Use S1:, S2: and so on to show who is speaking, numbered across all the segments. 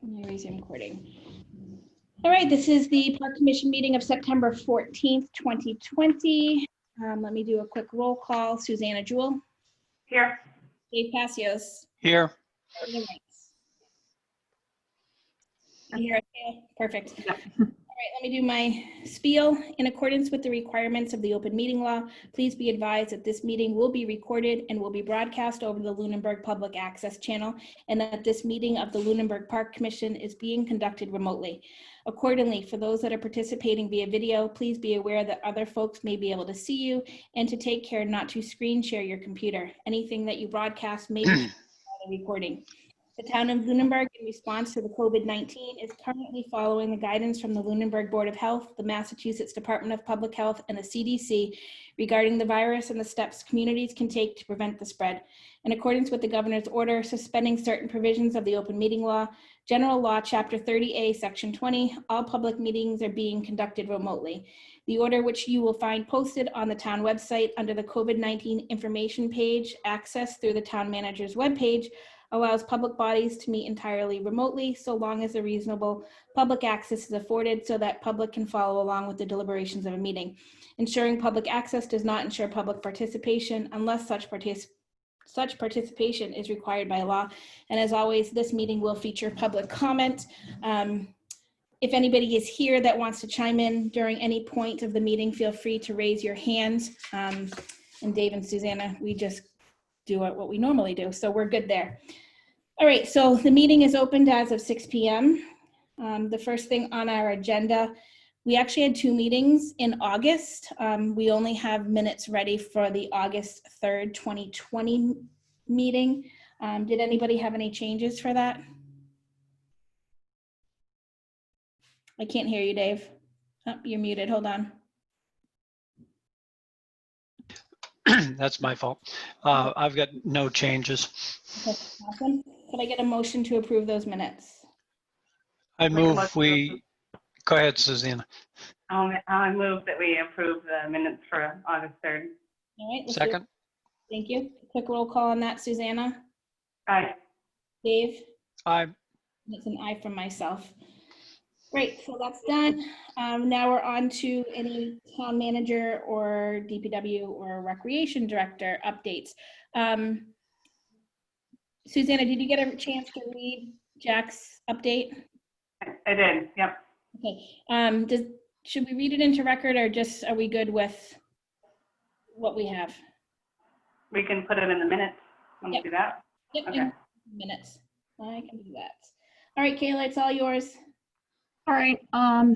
S1: Let me resume recording. All right, this is the Park Commission meeting of September 14th, 2020. Let me do a quick roll call. Susanna Jewell.
S2: Here.
S1: Dave Passios.
S3: Here.
S1: Here. Perfect. Yeah. All right, let me do my spiel. In accordance with the requirements of the open meeting law, please be advised that this meeting will be recorded and will be broadcast over the Lunenburg Public Access Channel, and that this meeting of the Lunenburg Park Commission is being conducted remotely. Accordingly, for those that are participating via video, please be aware that other folks may be able to see you, and to take care not to screen share your computer. Anything that you broadcast may be recording. The town of Lunenburg, in response to the COVID-19, is currently following the guidance from the Lunenburg Board of Health, the Massachusetts Department of Public Health, and the CDC regarding the virus and the steps communities can take to prevent the spread. In accordance with the governor's order suspending certain provisions of the open meeting law, General Law, Chapter 30A, Section 20, all public meetings are being conducted remotely. The order, which you will find posted on the town website under the COVID-19 information page, accessed through the town manager's webpage, allows public bodies to meet entirely remotely so long as a reasonable public access is afforded so that public can follow along with the deliberations of a meeting. Ensuring public access does not ensure public participation unless such participation is required by law. And as always, this meeting will feature public comment. If anybody is here that wants to chime in during any point of the meeting, feel free to raise your hand. And Dave and Susanna, we just do what we normally do, so we're good there. All right, so the meeting is opened as of 6 p.m. The first thing on our agenda, we actually had 2 meetings in August. We only have minutes ready for the August 3rd, 2020 meeting. Did anybody have any changes for that? I can't hear you, Dave. Oh, you're muted, hold on.
S3: That's my fault. I've got no changes.
S1: Okay, awesome. Could I get a motion to approve those minutes?
S3: I move we, go ahead, Susanna.
S2: I move that we approve the minutes for August 3rd.
S1: All right.
S3: Second.
S1: Thank you. Quick roll call on that, Susanna.
S2: Aye.
S1: Dave?
S3: Aye.
S1: It's an aye from myself. Great, so that's done. Now we're on to any town manager or DPW or recreation director updates. Susanna, did you get a chance to read Jack's update?
S2: I did, yep.
S1: Okay, should we read it into record or just are we good with what we have?
S2: We can put it in the minutes. Want to do that?
S1: Yep,
S2: okay.
S1: Minutes. I can do that. All right, Kayla, it's all yours.
S4: All right,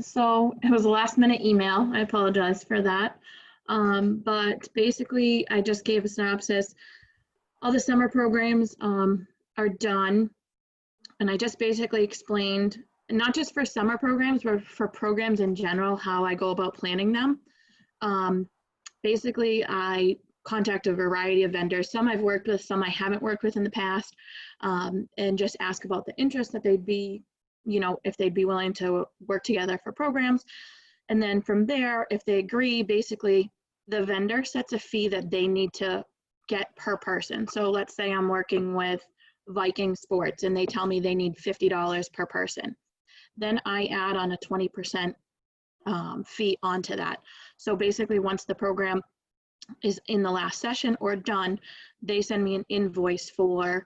S4: so it was a last minute email. I apologize for that. But basically I just gave a synopsis. All the summer programs are done. And I just basically explained, not just for summer programs, but for programs in general, how I go about planning them. Basically, I contact a variety of vendors. Some I've worked with, some I haven't worked with in the past, and just ask about the interest that they'd be, if they'd be willing to work together for programs. And then from there, if they agree, basically the vendor sets a fee that they need to get per person. So let's say I'm working with Viking Sports and they tell me they need $50 per person. Then I add on a 20% fee onto that. So basically once the program is in the last session or done, they send me an invoice for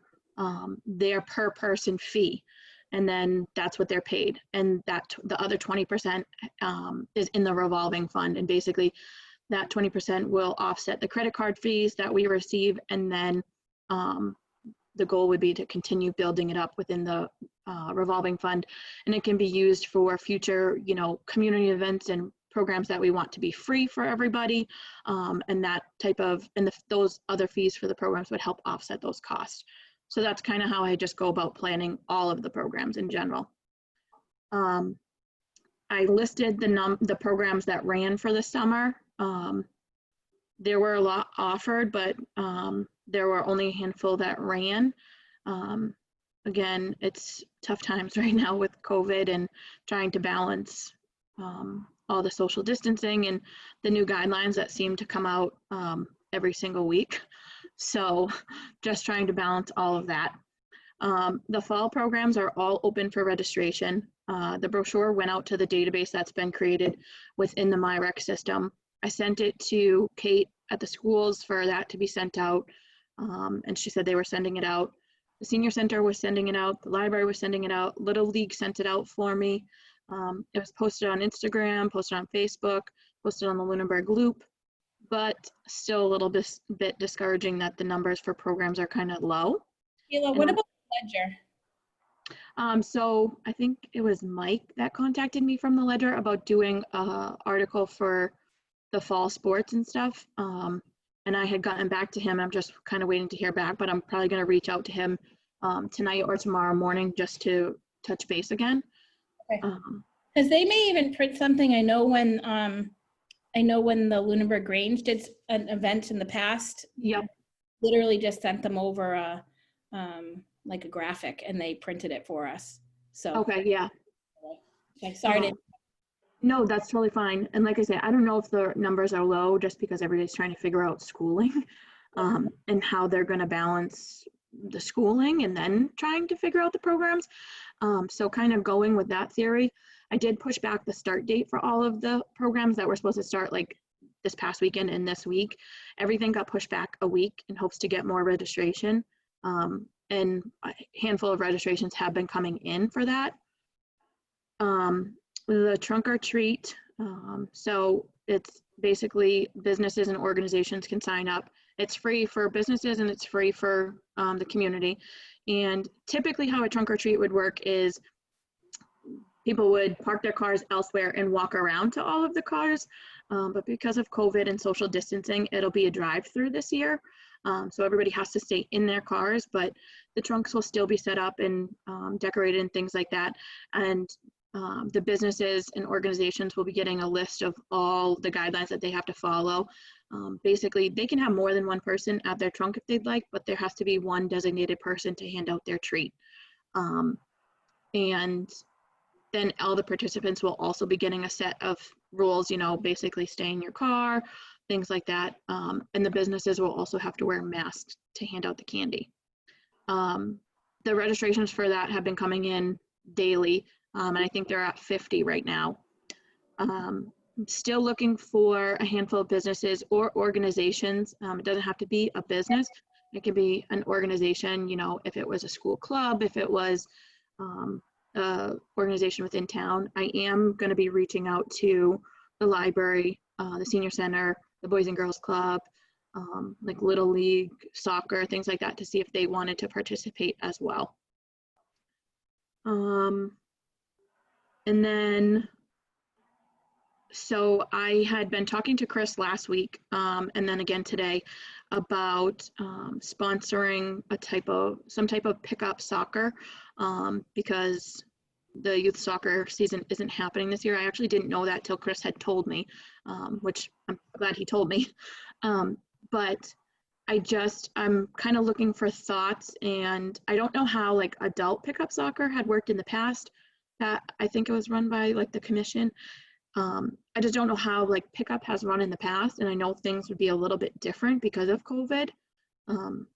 S4: their per person fee. And then that's what they're paid. And that the other 20% is in the revolving fund. And basically that 20% will offset the credit card fees that we receive. And then the goal would be to continue building it up within the revolving fund. And it can be used for future, community events and programs that we want to be free for everybody. And that type of, and those other fees for the programs would help offset those costs. So that's kind of how I just go about planning all of the programs in general. I listed the programs that ran for the summer. There were a lot offered, but there were only a handful that ran. Again, it's tough times right now with COVID and trying to balance all the social distancing and the new guidelines that seem to come out every single week. So just trying to balance all of that. The fall programs are all open for registration. The brochure went out to the database that's been created within the MyRec system. I sent it to Kate at the schools for that to be sent out, and she said they were sending it out. The senior center was sending it out. The library was sending it out. Little League sent it out for me. It was posted on Instagram, posted on Facebook, posted on the Lunenburg Loop, but still a little bit discouraging that the numbers for programs are kind of low.
S1: Sheila, what about Ledger?
S4: So I think it was Mike that contacted me from the Ledger about doing an article for the fall sports and stuff. And I had gotten back to him. I'm just kind of waiting to hear back, but I'm probably going to reach out to him tonight or tomorrow morning just to touch base again.
S1: Okay. Because they may even print something. I know when the Lunenburg Grange did an event in the past.
S4: Yep.
S1: Literally just sent them over like a graphic, and they printed it for us. So
S4: Okay, yeah.
S1: okay, sorry to
S4: No, that's totally fine. And like I said, I don't know if the numbers are low just because everybody's trying to figure out schooling and how they're going to balance the schooling and then trying to figure out the programs. So kind of going with that theory, I did push back the start date for all of the programs that were supposed to start like this past weekend and this week. Everything got pushed back a week in hopes to get more registration. And a handful of registrations have been coming in for that. The trunk or treat, so it's basically businesses and organizations can sign up. It's free for businesses and it's free for the community. And typically how a trunk or treat would work is people would park their cars elsewhere and walk around to all of the cars. But because of COVID and social distancing, it'll be a drive-through this year. So everybody has to stay in their cars, but the trunks will still be set up and decorated and things like that. And the businesses and organizations will be getting a list of all the guidelines that they have to follow. Basically, they can have more than one person at their trunk if they'd like, but there has to be one designated person to hand out their treat. And then all the participants will also be getting a set of rules, you know, basically stay in your car, things like that. And the businesses will also have to wear masks to hand out the candy. The registrations for that have been coming in daily, and I think they're at 50 right now. I'm still looking for a handful of businesses or organizations. It doesn't have to be a business. It could be an organization, you know, if it was a school club, if it was an organization within town. I am going to be reaching out to the library, the senior center, the Boys and Girls Club, like Little League, soccer, things like that, to see if they wanted to participate as well. And then, so I had been talking to Chris last week, and then again today, about sponsoring some type of pickup soccer, because the youth soccer season isn't happening this year. I actually didn't know that till Chris had told me, which I'm glad he told me. But I'm kind of looking for thoughts, and I don't know how like adult pickup soccer had worked in the past. That I think it was run by like the commission. I just don't know how like pickup has run in the past, and I know things would be a little bit different because of COVID.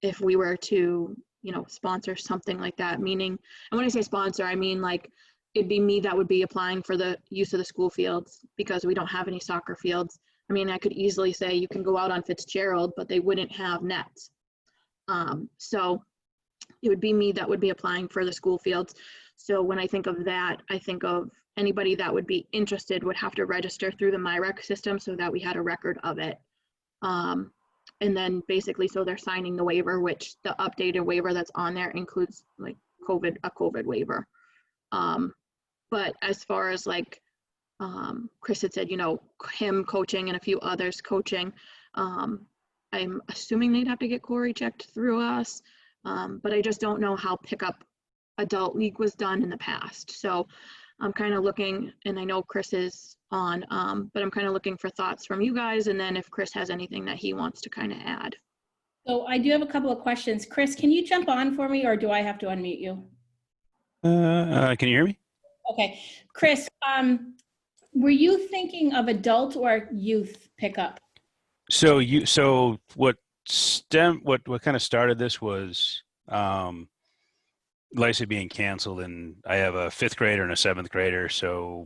S4: If we were to, you know, sponsor something like that, meaning, and when I say sponsor, I mean like it'd be me that would be applying for the use of the school fields because we don't have any soccer fields. I mean, I could easily say you can go out on Fitzgerald, but they wouldn't have nets. So it would be me that would be applying for the school fields. So when I think of that, I think of anybody that would be interested would have to register through the MyRec system so that we had a record of it. And then basically, so they're signing the waiver, which the updated waiver that's on there includes like a COVID waiver. But as far as like, Chris had said, you know, him coaching and a few others coaching, I'm assuming they'd have to get Corey checked through us. But I just don't know how pickup adult league was done in the past. So I'm kind of looking, and I know Chris is on, but I'm kind of looking for thoughts from you guys, and then if Chris has anything that he wants to kind of add.
S1: So I do have a couple of questions. Chris, can you jump on for me, or do I have to unmute you?
S5: Can you hear me?
S1: Okay. Chris, were you thinking of adult or youth pickup?
S5: So what kind of started this was Lysa being canceled, and I have a 5th grader and a 7th grader, so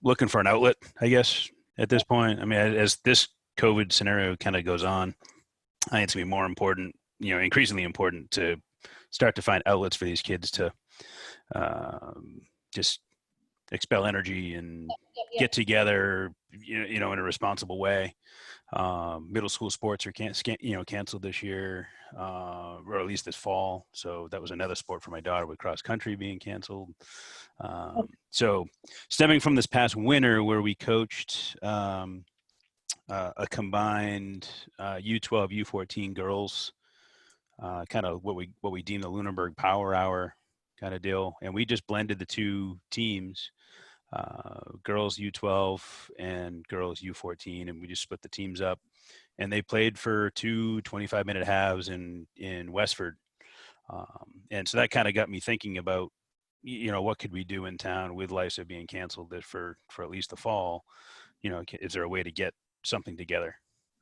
S5: looking for an outlet, I guess, at this point. I mean, as this COVID scenario kind of goes on, I think it's gonna be more important, increasingly important to start to find outlets for these kids to just expel energy and
S1: Yep.
S5: get together, in a responsible way. Middle school sports are canceled this year, or at least this fall. So that was another sport for my daughter with cross country being canceled. So stemming from this past winter where we coached a combined U12, U14 girls, kind of what we deem the Lunenburg Power Hour kind of deal, and we just blended the two teams, girls U12 and girls U14, and we just split the teams up, and they played for 2 25-minute halves in Westford, and so that kind of got me thinking about, what could we do in town with Lysa being canceled for at least the fall. Is there a way to get something together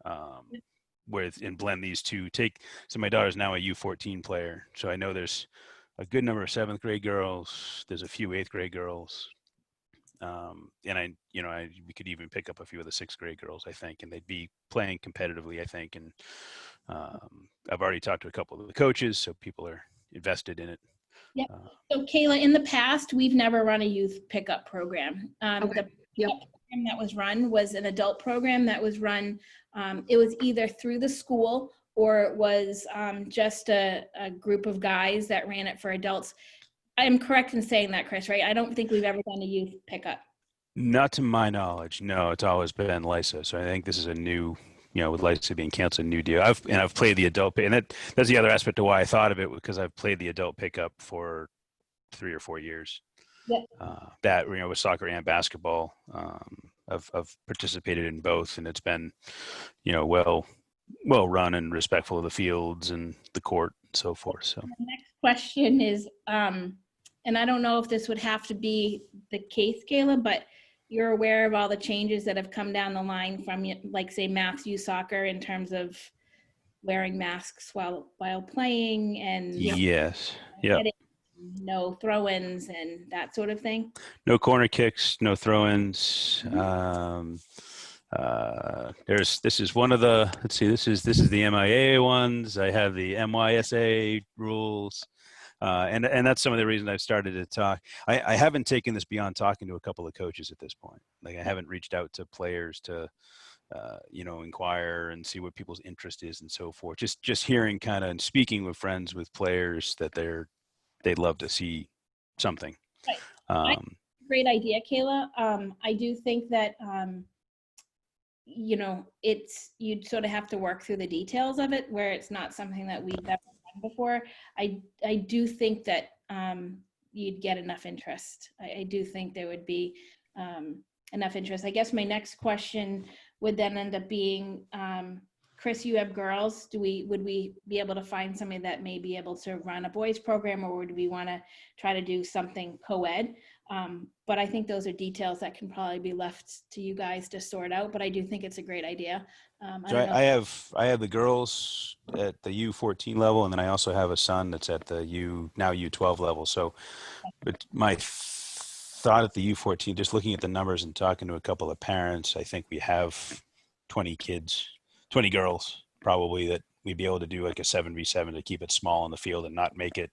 S5: and blend these two? So my daughter's now a U14 player, so I know there's a good number of 7th grade girls. There's a few 8th grade girls. And we could even pick up a few of the 6th grade girls, I think, and they'd be playing competitively, I think. And I've already talked to a couple of the coaches, so people are invested in it.
S1: Yep. So Kayla, in the past, we've never run a youth pickup program.
S4: Okay.
S1: The
S4: Yep.
S1: program that was run was an adult program that was run. It was either through the school or it was just a group of guys that ran it for adults. I'm correct in saying that, Chris, right? I don't think we've ever done a youth pickup.
S5: Not to my knowledge. No, it's always been Lysa. So I think this is a new, with Lysa being canceled, a new deal. I've played the adult, and that's the other aspect of why I thought of it, because I've played the adult pickup for 3 or 4 years.
S1: Yep.
S5: That, with soccer and basketball, I've participated in both, and it's been, well run and respectful of the fields and the court and so forth. So
S1: The next question is, and I don't know if this would have to be the case, Kayla, but you're aware of all the changes that have come down the line from, like, say, Matthew Soccer in terms of wearing masks while playing and
S5: yes, yeah,
S1: no throw-ins and that sort of thing.
S5: no corner kicks, no throw-ins. This is one of the, let's see, this is the MIA ones. I have the MYSA rules. And that's some of the reasons I've started to talk. I haven't taken this beyond talking to a couple of coaches at this point. Like, I haven't reached out to players to, inquire and see what people's interest is and so forth. Just hearing kind of and speaking with friends, with players, that they'd love to see something.
S1: Right. Great idea, Kayla. I do think that, you'd sort of have to work through the details of it, where it's not something that we've ever done before. I do think that you'd get enough interest. I do think there would be enough interest. I guess my next question would then end up being, Chris, you have girls. Would we be able to find somebody that may be able to run a boys program, or would we want to try to do something co-ed? But I think those are details that can probably be left to you guys to sort out, but I do think it's a great idea.
S5: I have the girls at the U14 level, and then I also have a son that's at the now U12 level. So, but my thought at the U14, just looking at the numbers and talking to a couple of parents, I think we have 20 girls probably, that we'd be able to do like a 7v7 to keep it small on the field and not make it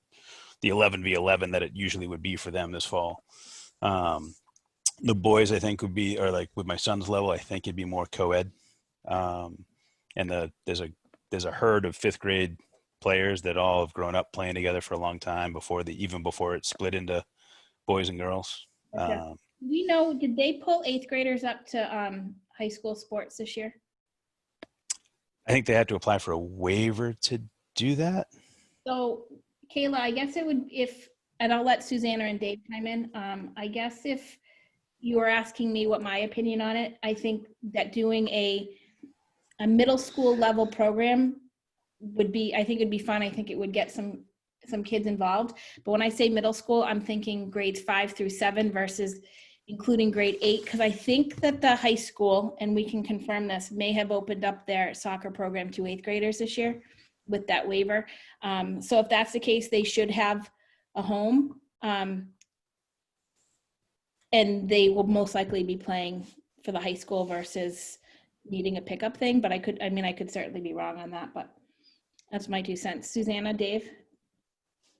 S5: the 11v11 that it usually would be for them this fall. The boys, I think, or like with my son's level, I think it'd be more co-ed. And there's a herd of 5th grade players that all have grown up playing together for a long time even before it split into boys and girls.
S1: Okay. We know, did they pull 8th graders up to high school sports this year?
S5: I think they had to apply for a waiver to do that.
S1: So Kayla, I guess it would, and I'll let Susanna and Dave chime in. I guess if you were asking me what my opinion on it, I think that doing a middle school level program would be fun. I think it would get some kids involved. But when I say middle school, I'm thinking grades 5 through 7 versus including grade 8, because I think that the high school, and we can confirm this, may have opened up their soccer program to 8th graders this year. with that waiver. So if that's the case, they should have a home. And they will most likely be playing for the high school versus needing a pickup thing. But I could certainly be wrong on that, but that's my 2 cents. Susanna, Dave?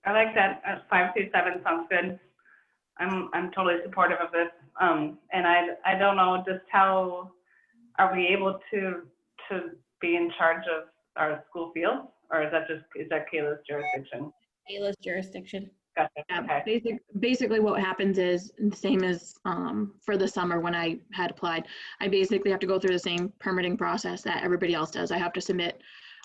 S2: I like that. 527 sounds good. I'm totally supportive of this. And I don't know just how are we able to be in charge of our school field, or is that Kayla's jurisdiction?
S1: Kayla's jurisdiction.
S2: Gotcha.
S4: Yeah,
S2: Okay.
S4: basically what happens is the same as for the summer when I had applied. I basically have to go through the same permitting process that everybody else does. I have to submit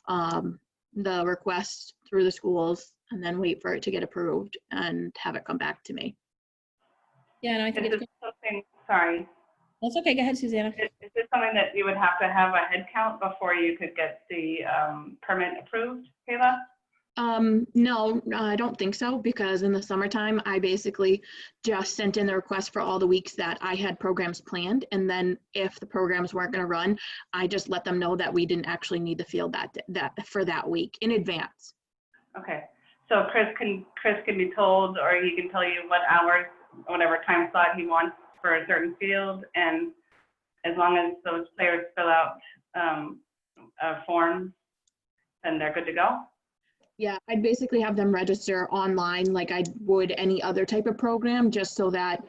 S4: the request through the schools and then wait for it to get approved and have it come back to me.
S1: Yeah, no, I think
S2: Is
S1: it's
S2: this something, sorry,
S1: that's okay. Go ahead, Susanna.
S2: is this something that you would have to have a head count before you could get the permit approved, Kayla?
S4: No, I don't think so, because in the summertime, I basically just sent in the request for all the weeks that I had programs planned. And then if the programs weren't going to run, I just let them know that we didn't actually need the field that for that week in advance.
S2: Okay, so Chris can be told, or he can tell you what hours, whatever time slot he wants for a certain field, and as long as those players fill out a form, then they're good to go?
S4: Yeah, I'd basically have them register online like I would any other type of program, just so that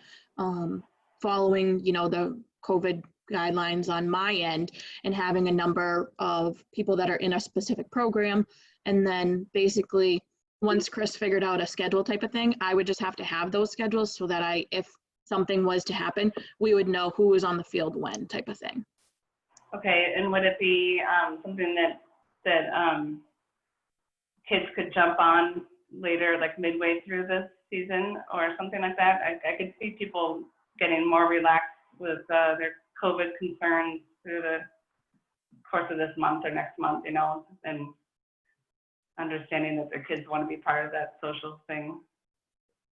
S4: following, the COVID guidelines on my end and having a number of people that are in a specific program. And then basically, once Chris figured out a schedule type of thing, I would just have to have those schedules so that if something was to happen, we would know who was on the field when type of thing.
S2: Okay, and would it be something that kids could jump on later, like midway through this season or something like that? I could see people getting more relaxed with their COVID concerns through the course of this month or next month, and understanding that their kids want to be part of that social thing.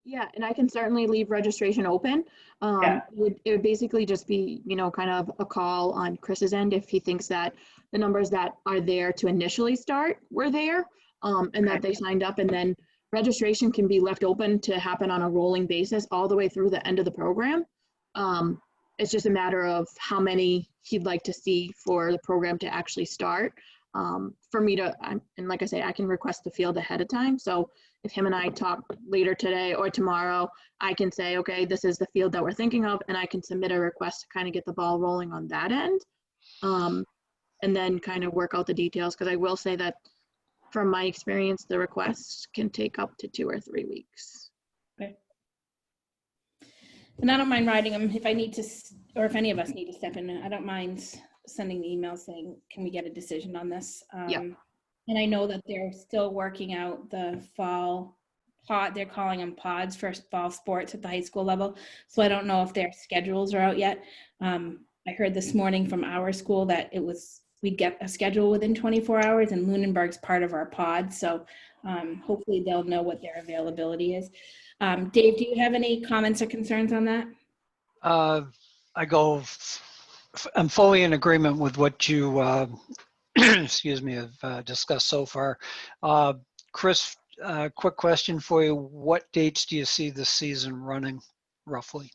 S4: Yeah, and I can certainly leave registration open.
S2: Yeah.
S4: It would basically just be, kind of a call on Chris's end if he thinks that the numbers that are there to initially start were there. And that they signed up, and then registration can be left open to happen on a rolling basis all the way through the end of the program. It's just a matter of how many he'd like to see for the program to actually start. For me and like I say, I can request the field ahead of time. So if him and I talk later today or tomorrow, I can say, okay, this is the field that we're thinking of, and I can submit a request to kind of get the ball rolling on that end. And then kind of work out the details, because I will say that from my experience, the requests can take up to 2 or 3 weeks.
S1: Okay. And I don't mind writing them if I need to, or if any of us need to step in. I don't mind sending the email saying, can we get a decision on this?
S4: Yeah.
S1: And I know that they're still working out the fall pod. They're calling them pods for fall sports at the high school level. So I don't know if their schedules are out yet. I heard this morning from our school that we'd get a schedule within 24 hours, and Lunenburg's part of our pod. So hopefully they'll know what their availability is. Dave, do you have any comments or concerns on that?
S3: I'm fully in agreement with what you, excuse me, have discussed so far. Chris, quick question for you. What dates do you see this season running roughly?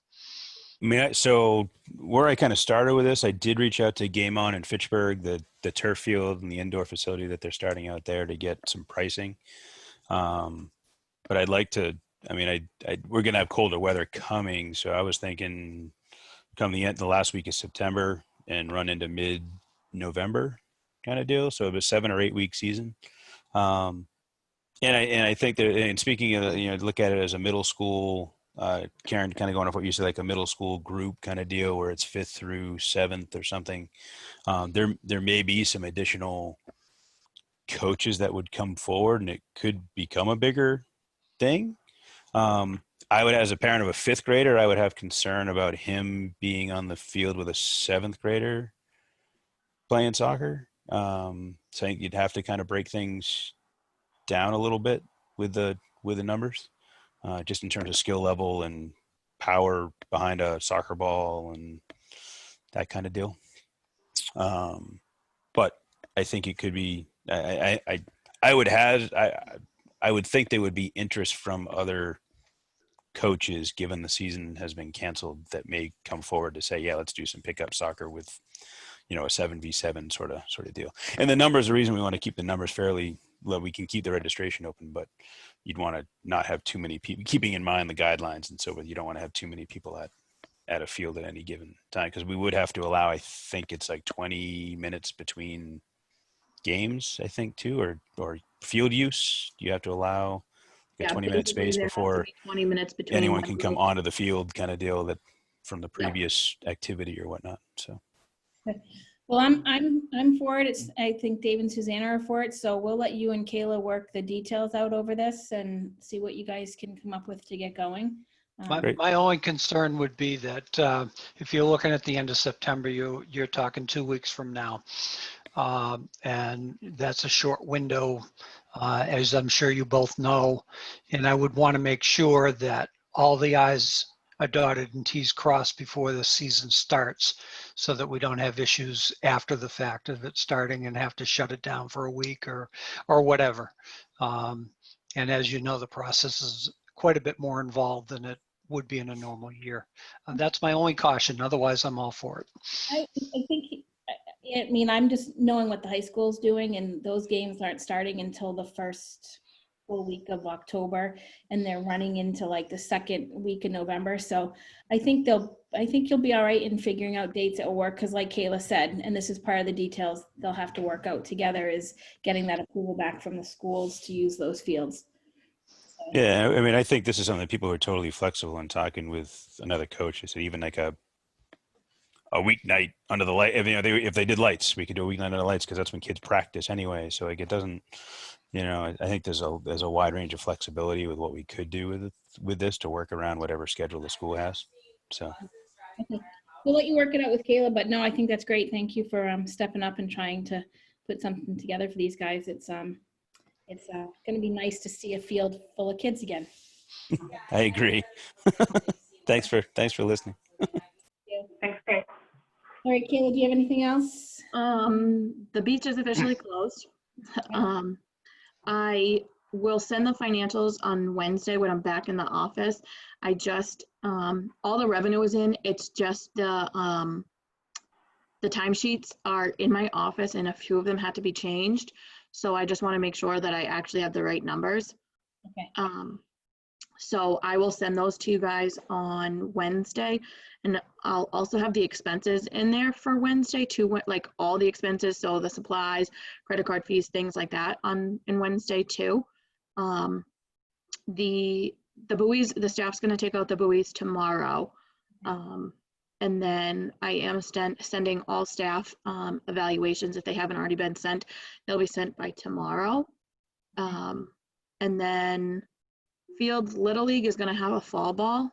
S5: So where I kind of started with this, I did reach out to Game On in Fitchburg, the turf field and the indoor facility that they're starting out there, to get some pricing. But I'd like to, we're going to have colder weather coming. So I was thinking come the last week of September and run into mid-November kind of deal. So it was 7 or 8 week season. And I think that, and speaking of, look at it as a middle school, Karen, kind of going off what you said, like a middle school group kind of deal where it's 5th through 7th or something. There may be some additional coaches that would come forward, and it could become a bigger thing. I would, as a parent of a 5th grader, I would have concern about him being on the field with a 7th grader playing soccer. So I think you'd have to kind of break things down a little bit with the numbers. Just in terms of skill level and power behind a soccer ball and that kind of deal. But I think it could be, I I would think there would be interest from other coaches, given the season has been canceled, that may come forward to say, yeah, let's do some pickup soccer with, a 7v7 sort of deal. And the numbers, the reason we want to keep the numbers fairly low, we can keep the registration open, but you'd want to not have too many people, keeping in mind the guidelines and so forth. You don't want to have too many people at a field at any given time, because we would have to allow, I think it's like 20 minutes between games, I think too, or field use. You have to allow a
S4: Yeah,
S5: 20-minute
S4: basically
S5: space
S4: there has to
S5: before
S4: be 20 minutes between.
S5: anyone
S4: one
S5: can come
S4: game.
S5: onto the field, kind of deal, that from the
S4: Yeah.
S5: previous activity or whatnot. So
S1: Well, I'm for it. I think Dave and Susanna are for it. So we'll let you and Kayla work the details out over this and see what you guys can come up with to get going.
S5: Great.
S3: My only concern would be that if you're looking at the end of September, you're talking 2 weeks from now. And that's a short window, as I'm sure you both know. And I would want to make sure that all the I's are dotted and T's crossed before the season starts, so that we don't have issues after the fact of it starting and have to shut it down for a week or whatever. And as you know, the process is quite a bit more involved than it would be in a normal year. That's my only caution. Otherwise, I'm all for it.
S1: I think, I mean, I'm just knowing what the high school's doing, and those games aren't starting until the first full week of October, and they're running into like the second week in November. So I think you'll be all right in figuring out dates at work, because like Kayla said, and this is part of the details they'll have to work out together, is getting that approval back from the schools to use those fields.
S5: yeah, I mean, I think this is something that people are totally flexible. And talking with another coach, I said even like a weeknight under the light. If they did lights, we could do a weeknight under the lights, because that's when kids practice anyway. So like it doesn't, I think there's a wide range of flexibility with what we could do with this to work around whatever schedule the school has. So
S1: Okay. We'll let you work it out with Kayla, but no, I think that's great. Thank you for stepping up and trying to put something together for these guys. It's going to be nice to see a field full of kids again.
S5: I agree. Thanks for listening.
S2: Thanks, Kate.
S1: All right, Kayla, do you have anything else?
S4: The beach is officially closed. I will send the financials on Wednesday when I'm back in the office. I just, all the revenue is in. It's just the timesheets are in my office, and a few of them had to be changed. So I just want to make sure that I actually have the right numbers.
S1: Okay.
S4: So I will send those to you guys on Wednesday, and I'll also have the expenses in there for Wednesday too, like all the expenses, so the supplies, credit card fees, things like that in Wednesday too. The buoys, the staff's going to take out the buoys tomorrow, and then I am sending all staff evaluations. If they haven't already been sent, they'll be sent by tomorrow. And then Fields Little League is going to have a fall ball.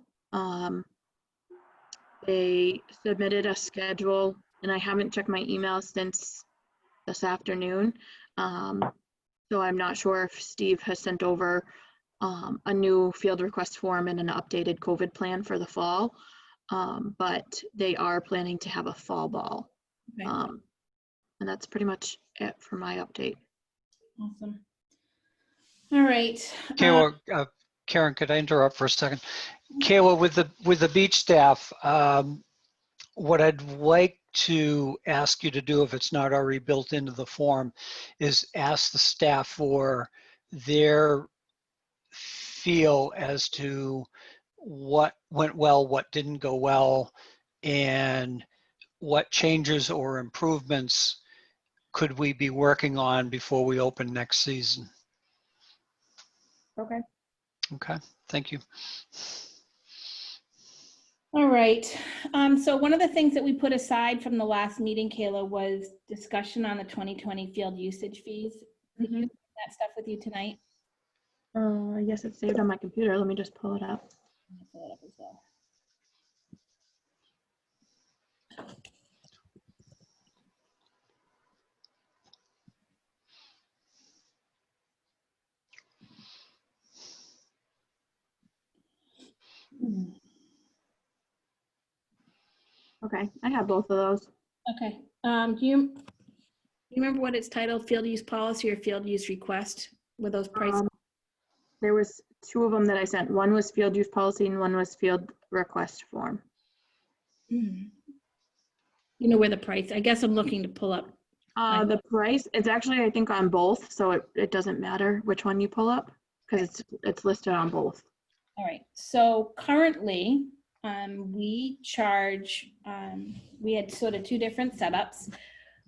S4: They submitted a schedule, and I haven't checked my email since this afternoon. So I'm not sure if Steve has sent over a new field request form and an updated COVID plan for the fall, but they are planning to have a fall ball.
S1: Okay.
S4: And that's pretty much it for my update.
S1: Awesome. All right.
S3: Kayla, Karen, could I interrupt for a second? Kayla, with the beach staff, what I'd like to ask you to do, if it's not already built into the form, is ask the staff for their feel as to what went well, what didn't go well, and what changes or improvements could we be working on before we open next season.
S1: Okay.
S3: Okay, thank you.
S1: All right. So one of the things that we put aside from the last meeting, Kayla, was discussion on the 2020 field usage fees. Did you have that stuff with you tonight?
S4: Yes, it's saved on my computer. Let me just pull it up.
S1: I'm gonna pull it up as well.
S4: Okay, I have both of those.
S1: Okay. Do you you remember what it's titled, field use policy or field use request? Were those prices?
S4: There was two of them that I sent. One was field use policy and one was field request form.
S1: You know where the price, I guess I'm looking to pull up.
S4: The price, it's actually, I think, on both, so it doesn't matter which one you pull up because it's listed on both.
S1: All right, so currently, we charge, we had sort of two different setups.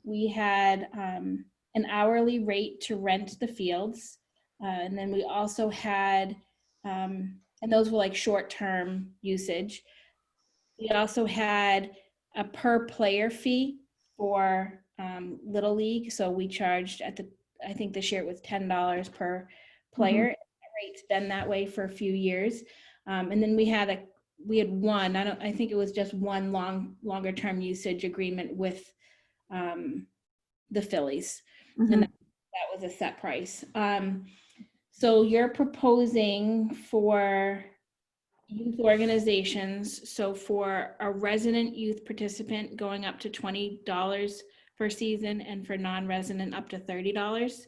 S1: We had an hourly rate to rent the fields. And then we also had, and those were like short-term usage. We also had a per player fee for Little League. So we charged I think this year it was $10 per player. That rate's been that way for a few years. And then we had one, I think it was just one longer term usage agreement with the Phillies. And that was a set price. So you're proposing for youth organizations, so for a resident youth participant going up to $20 per season, and for non-resident up to $30.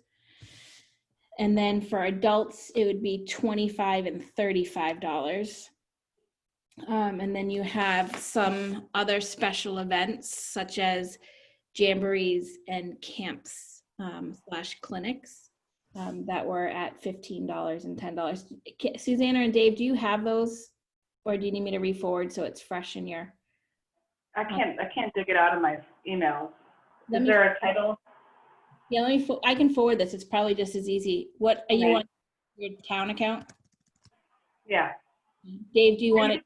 S1: And then for adults, it would be $25 and $35. And then you have some other special events such as jamborees and camps / clinics that were at $15 and $10. Susanna and Dave, do you have those, or do you need me to re-forward so it's fresh in your?
S2: I can't dig it out of my emails.
S1: Let
S2: Is
S1: me-
S2: there a title?
S1: Yeah, I can forward this. It's probably just as easy. What are you
S2: Okay.
S1: on your town account?
S2: Yeah.
S1: Dave, do you want it?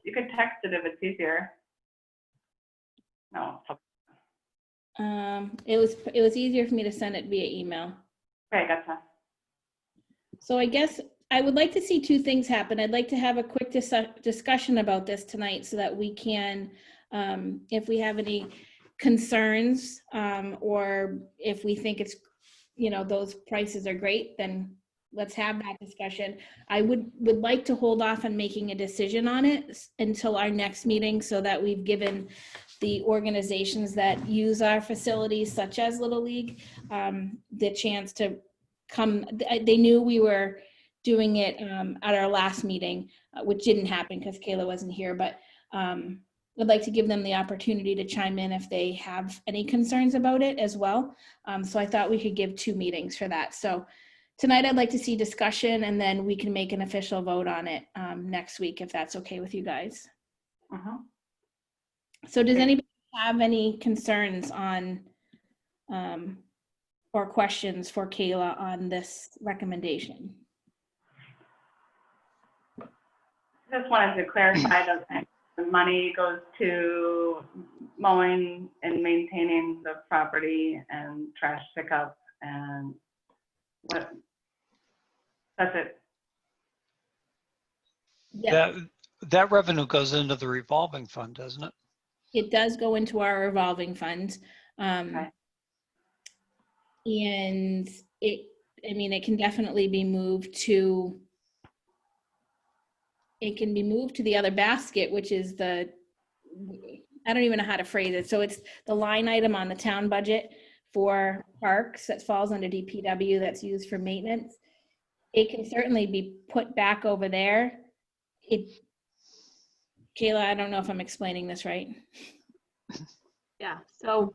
S2: You could text it if it's easier. No.
S1: It was easier for me to send it via email.
S2: Okay, gotcha.
S1: So I guess I would like to see two things happen. I'd like to have a quick discussion about this tonight so that we can, if we have any concerns, or if we think it's, those prices are great, then let's have that discussion. I would like to hold off on making a decision on it until our next meeting so that we've given the organizations that use our facilities, such as Little League, the chance to come. They knew we were doing it at our last meeting, which didn't happen because Kayla wasn't here, but I'd like to give them the opportunity to chime in if they have any concerns about it as well. So I thought we could give 2 meetings for that. So tonight I'd like to see discussion, and then we can make an official vote on it next week, if that's okay with you guys. So does anybody have any concerns on or questions for Kayla on this recommendation?
S2: Just wanted to clarify that the money goes to mowing and maintaining the property and trash pickup and what? That's it.
S1: Yeah,
S3: That revenue goes into the revolving fund, doesn't it?
S1: it does go into our revolving fund.
S2: Okay.
S1: And it can definitely be moved to, the other basket, which is I don't even know how to phrase it. So it's the line item on the town budget for parks that falls under DPW that's used for maintenance. It can certainly be put back over there. Kayla, I don't know if I'm explaining this right.
S4: Yeah, so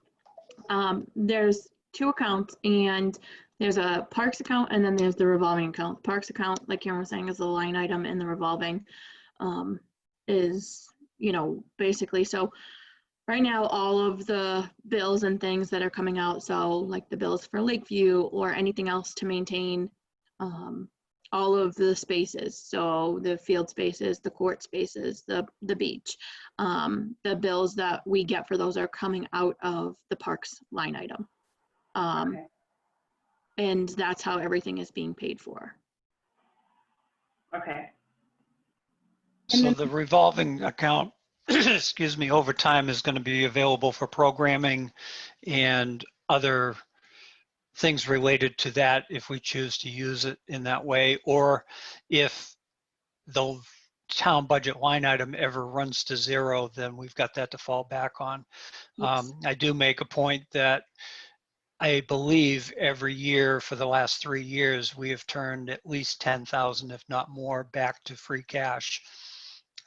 S4: there's 2 accounts, and there's a parks account and then there's the revolving account. Parks account, like Karen was saying, is the line item, and the revolving is, basically, so right now all of the bills and things that are coming out, so like the bills for Lakeview or anything else to maintain all of the spaces, so the field spaces, the court spaces, the beach, the bills that we get for those are coming out of the parks line item.
S2: Okay.
S4: And that's how everything is being paid for.
S2: Okay.
S3: So the revolving account, excuse me, over time is going to be available for programming and other things related to that if we choose to use it in that way, or if the town budget line item ever runs to 0, then we've got that to fall back on.
S4: Yes.
S3: I do make a point that I believe every year for the last 3 years, we have turned at least 10,000, if not more, back to free cash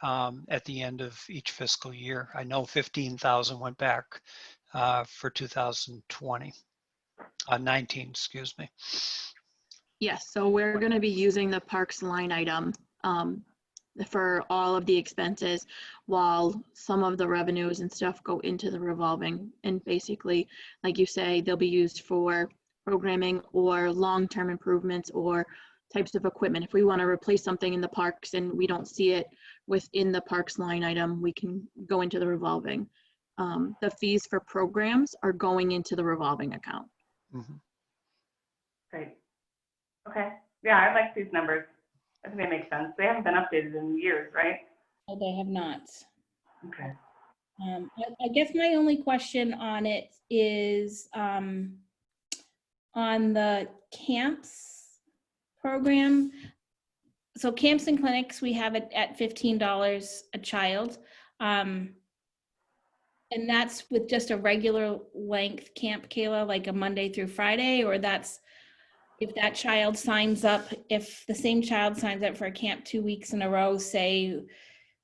S3: at the end of each fiscal year. I know 15,000 went back for 2020, 19, excuse me.
S4: Yes, so we're going to be using the parks line item for all of the expenses, while some of the revenues and stuff go into the revolving. And basically, like you say, they'll be used for programming or long-term improvements or types of equipment. If we want to replace something in the parks and we don't see it within the parks line item, we can go into the revolving. The fees for programs are going into the revolving account.
S3: Mhm.
S2: Great. Okay. Yeah, I like these numbers. I think they make sense. They haven't been updated in years, right?
S1: No, they have not.
S2: Okay.
S1: I guess my only question on it is on the camps program. So camps and clinics, we have it at $15 a child. And that's with just a regular length camp, Kayla, like a Monday through Friday, or that's if that child signs up, if the same child signs up for a camp 2 weeks in a row, say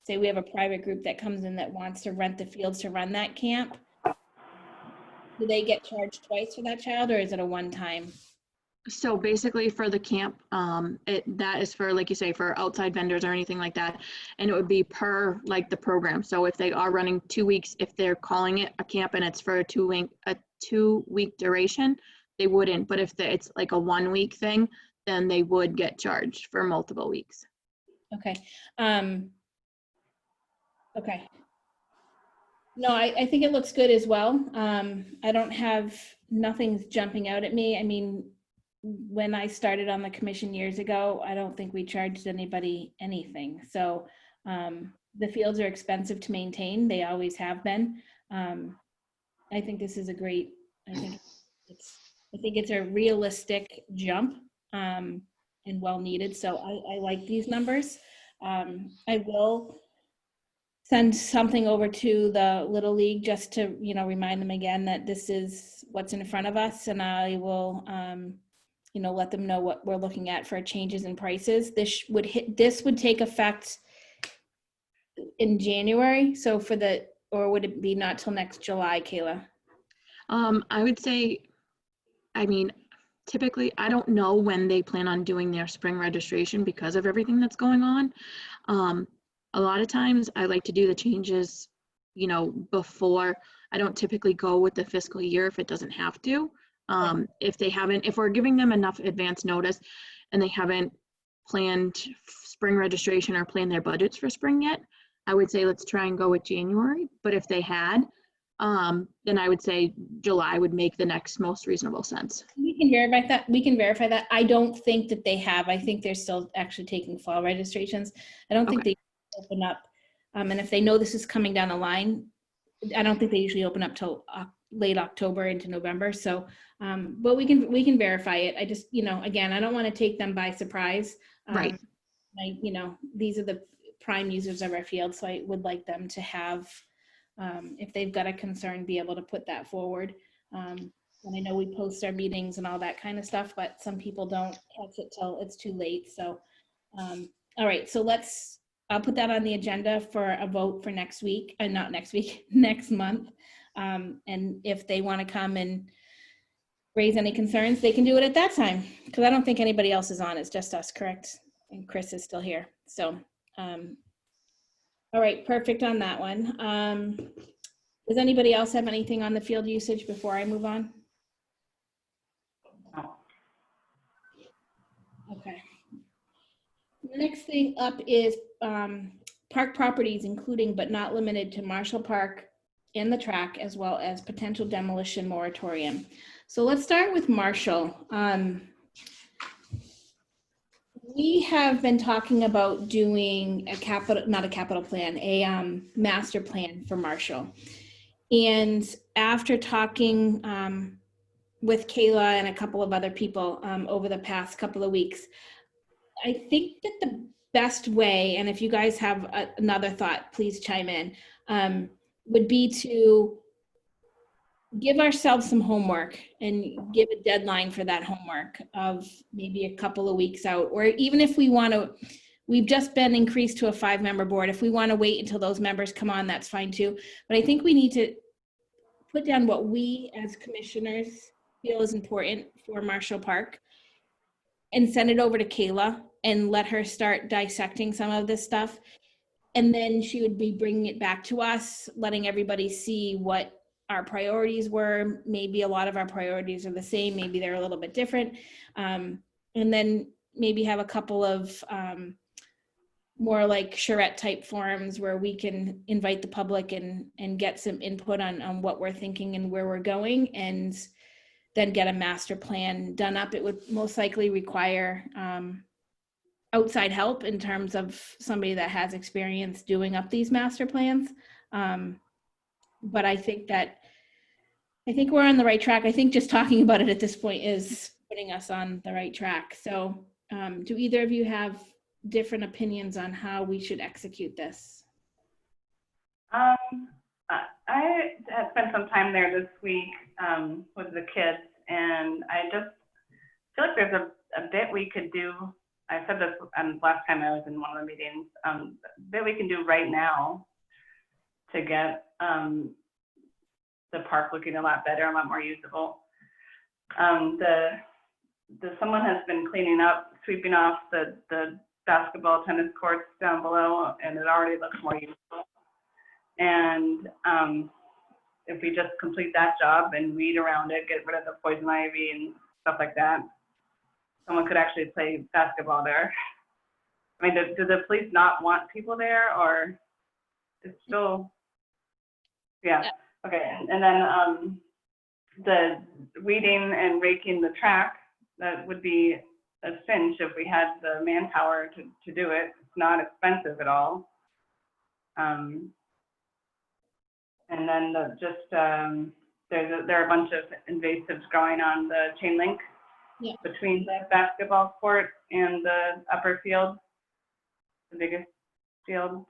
S1: we have a private group that comes in that wants to rent the fields to run that camp, do they get charged twice for that child, or is it a one-time?
S4: So basically for the camp, that is for, like you say, for outside vendors or anything like that. And it would be per like the program. So if they are running 2 weeks, if they're calling it a camp and it's for a 2-week duration, they wouldn't. But if it's like a 1 week thing, then they would get charged for multiple weeks.
S1: Okay. Okay. No, I think it looks good as well. I don't have, nothing's jumping out at me. I mean, when I started on the commission years ago, I don't think we charged anybody anything. So the fields are expensive to maintain. They always have been. I think this is a great, I think it's a realistic jump and well needed. So I like these numbers. I will send something over to the Little League just to, remind them again that this is what's in front of us, and I will, let them know what we're looking at for changes in prices. This would take effect in January. So or would it be not till next July, Kayla?
S4: I would say, typically, I don't know when they plan on doing their spring registration because of everything that's going on. A lot of times I like to do the changes, before. I don't typically go with the fiscal year if it doesn't have to. If we're giving them enough advance notice and they haven't planned spring registration or planned their budgets for spring yet, I would say let's try and go with January. But if they had, then I would say July would make the next most reasonable sense.
S1: We can verify that. I don't think that they have. I think they're still actually taking fall registrations. I don't think they open up. And if they know this is coming down the line, I don't think they usually open up till late October into November. So, but we can verify it. I just, again, I don't want to take them by surprise.
S4: Right.
S1: These are the prime users of our field. So I would like them to have, if they've got a concern, be able to put that forward. And I know we post our meetings and all that kind of stuff, but some people don't catch it till it's too late. So, all right, so I'll put that on the agenda for a vote for next week, and not next week, next month. And if they want to come and raise any concerns, they can do it at that time, because I don't think anybody else is on. It's just us, correct? And Chris is still here. So, all right, perfect on that one. Does anybody else have anything on the field usage before I move on?
S2: No.
S1: Okay. The next thing up is park properties, including but not limited to Marshall Park and the track, as well as potential demolition moratorium. So let's start with Marshall. We have been talking about doing not a capital plan, a master plan for Marshall. And after talking with Kayla and a couple of other people over the past couple of weeks, I think that the best way, and if you guys have another thought, please chime in, would be to give ourselves some homework and give a deadline for that homework of maybe a couple of weeks out, or even if we want to, we've just been increased to a 5-member board. If we want to wait until those members come on, that's fine too. But I think we need to put down what we as commissioners feel is important for Marshall Park and send it over to Kayla and let her start dissecting some of this stuff. And then she would be bringing it back to us, letting everybody see what our priorities were. Maybe a lot of our priorities are the same, maybe they're a little bit different. And then maybe have a couple of more like charrette type forums where we can invite the public and get some input on what we're thinking and where we're going, and then get a master plan done up. It would most likely require outside help in terms of somebody that has experience doing up these master plans. But I think we're on the right track. I think just talking about it at this point is putting us on the right track. So do either of you have different opinions on how we should execute this?
S2: I had spent some time there this week with the kids, and I just feel like there's a bit we could do. I said this last time I was in one of the meetings, that we can do right now to get the park looking a lot better, a lot more usable. Someone has been cleaning up, sweeping off the basketball, tennis courts down below, and it already looks more useful. And if we just complete that job and weed around it, get rid of the poison ivy and stuff like that, someone could actually play basketball there. I mean, do the police not want people there, or it's still, yeah, okay. And then the weeding and raking the track, that would be a cinch if we had the manpower to do it. It's not expensive at all. And then there are a bunch of invasives growing on the chain link between the basketball court and the upper field, the biggest field.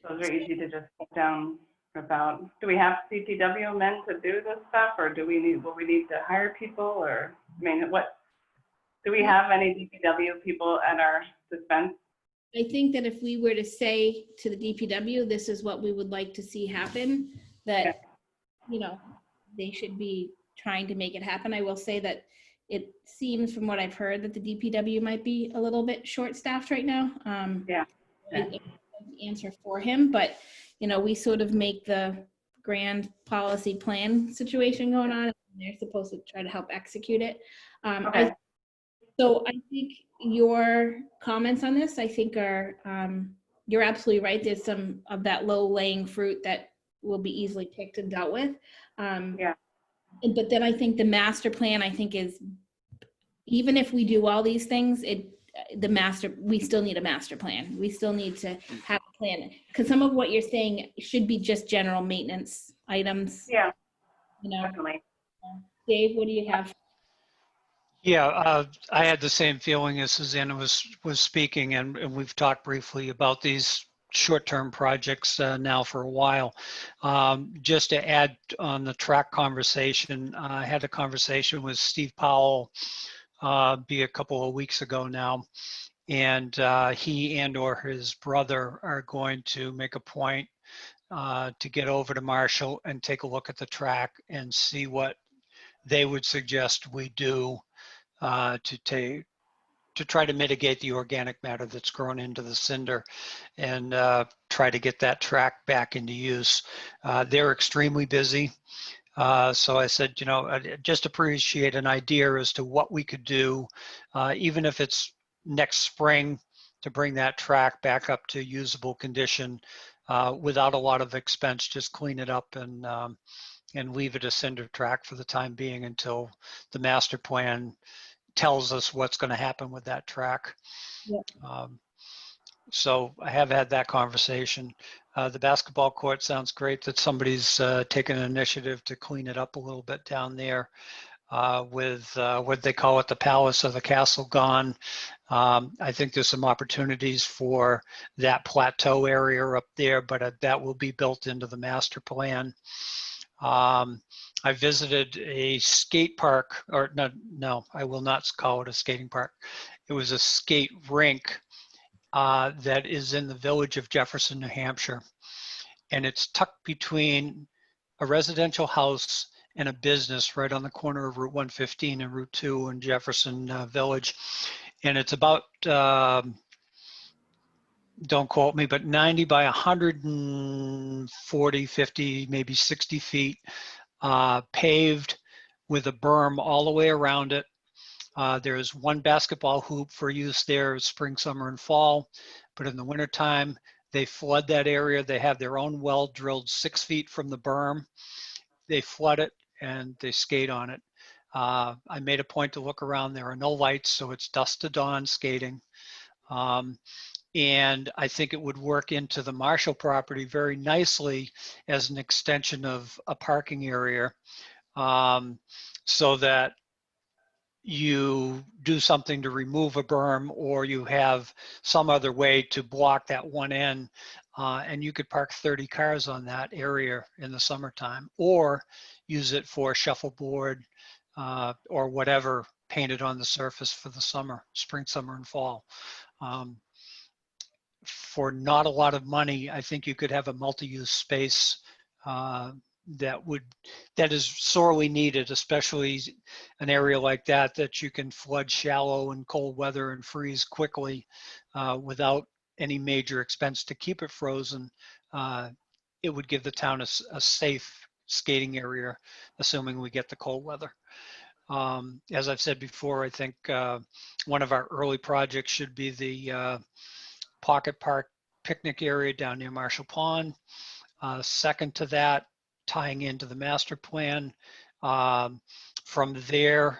S2: Those are easy to just put down about. Do we have CPW men to do this stuff, or will we need to hire people, or, I mean, do we have any DPW people at our dispense?
S1: I think that if we were to say to the DPW, this is what we would like to see happen, that, they should be trying to make it happen. I will say that it seems from what I've heard that the DPW might be a little bit short-staffed right now. I can't answer for him, but, we sort of make the grand policy plan situation going on, and they're supposed to try to help execute it.
S2: Okay.
S1: So I think your comments on this, I think are, you're absolutely right. There's some of that low-lying fruit that will be easily picked and dealt with. But then I think the master plan, I think, is, even if we do all these things, we still need a master plan. We still need to have a plan, because some of what you're saying should be just general maintenance items.
S2: Yeah, definitely.
S1: Dave, what do you have?
S3: Yeah, I had the same feeling as Susanna was speaking, and we've talked briefly about these short-term projects now for a while. Just to add on the track conversation, I had a conversation with Steve Powell a couple of weeks ago now, and he and/or his brother are going to make a point to get over to Marshall and take a look at the track and see what they would suggest we do to try to mitigate the organic matter that's grown into the cinder, and try to get that track back into use. They're extremely busy. So I said, I just appreciate an idea as to what we could do, even if it's next spring, to bring that track back up to usable condition without a lot of expense. Just clean it up and leave it a cinder track for the time being until the master plan tells us what's going to happen with that track. So I have had that conversation. The basketball court sounds great that somebody's taken an initiative to clean it up a little bit down there with what they call it, the palace or the castle gone. I think there's some opportunities for that plateau area up there, but that will be built into the master plan. I visited a skate park, or no, I will not call it a skating park. It was a skate rink that is in the village of Jefferson, New Hampshire. And it's tucked between a residential house and a business right on the corner of Route 115 and Route 2 in Jefferson Village. And it's about, don't quote me, but 90 by 140, 50, maybe 60 feet, paved with a berm all the way around it. There's one basketball hoop for use there spring, summer, and fall. But in the wintertime, they flood that area. They have their own well drilled 6 feet from the berm. They flood it and they skate on it. I made a point to look around. There are no lights, so it's dusk to dawn skating. And I think it would work into the Marshall property very nicely as an extension of a parking area, so that you do something to remove a berm, or you have some other way to block that one end, and you could park 30 cars on that area in the summertime, or use it for shuffleboard or whatever painted on the surface for the summer, spring, summer, and fall. For not a lot of money, I think you could have a multi-use space that is sorely needed, especially an area like that you can flood shallow in cold weather and freeze quickly without any major expense to keep it frozen. It would give the town a safe skating area, assuming we get the cold weather. As I've said before, I think one of our early projects should be the Pocket Park picnic area down near Marshall Pond. Second to that, tying into the master plan. From there,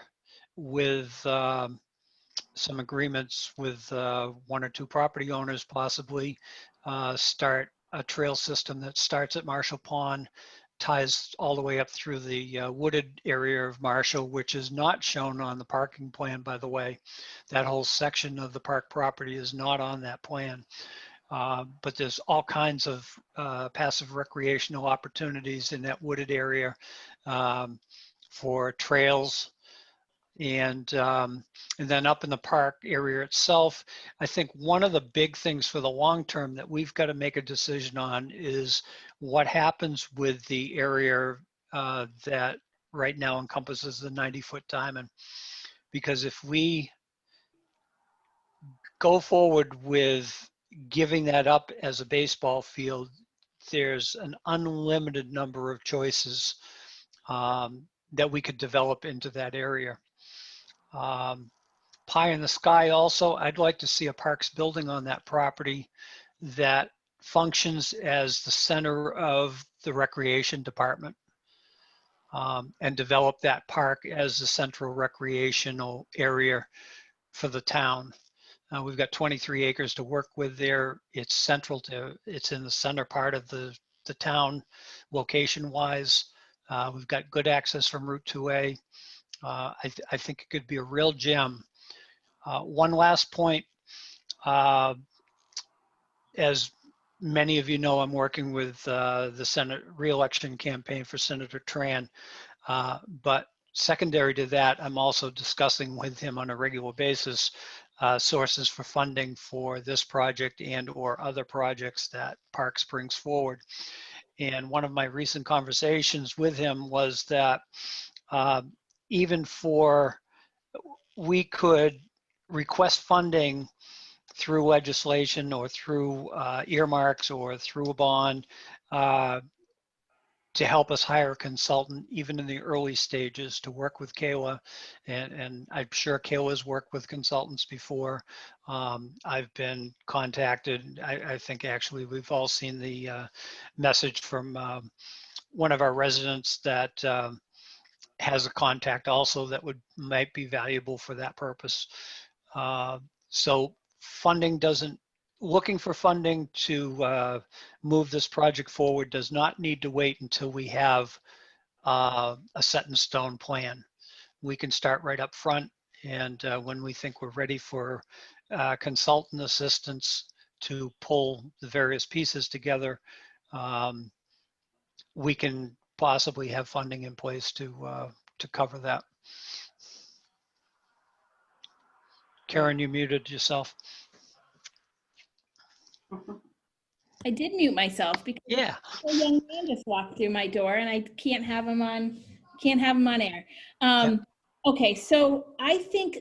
S3: with some agreements with one or two property owners, possibly start a trail system that starts at Marshall Pond, ties all the way up through the wooded area of Marshall, which is not shown on the parking plan, by the way. That whole section of the park property is not on that plan. But there's all kinds of passive recreational opportunities in that wooded area for trails. And then up in the park area itself, I think one of the big things for the long term that we've got to make a decision on is what happens with the area that right now encompasses the 90-foot diamond. Because if we go forward with giving that up as a baseball field, there's an unlimited number of choices that we could develop into that area. Pie in the sky also, I'd like to see a parks building on that property that functions as the center of the recreation department, and develop that park as the central recreational area for the town. We've got 23 acres to work with there. It's central it's in the center part of the town location wise. We've got good access from Route 2A. I think it could be a real gem. One last point, as many of you know, I'm working with the Senate re-election campaign for Senator Tran, but secondary to that, I'm also discussing with him on a regular basis sources for funding for this project and or other projects that Parks brings forward. And one of my recent conversations with him was that we could request funding through legislation or through earmarks or through a bond to help us hire a consultant, even in the early stages, to work with Kayla. And I'm sure Kayla's worked with consultants before. I've been contacted. I think actually we've all seen the message from one of our residents that has a contact also that might be valuable for that purpose. So looking for funding to move this project forward does not need to wait until we have a set in stone plan. We can start right up front, and when we think we're ready for consultant assistance to pull the various pieces together, we can possibly have funding in place to cover that. Karen, you muted yourself.
S1: I did mute myself because
S3: Yeah.
S1: a young man just walked through my door and I can't have him on air. Okay, so I think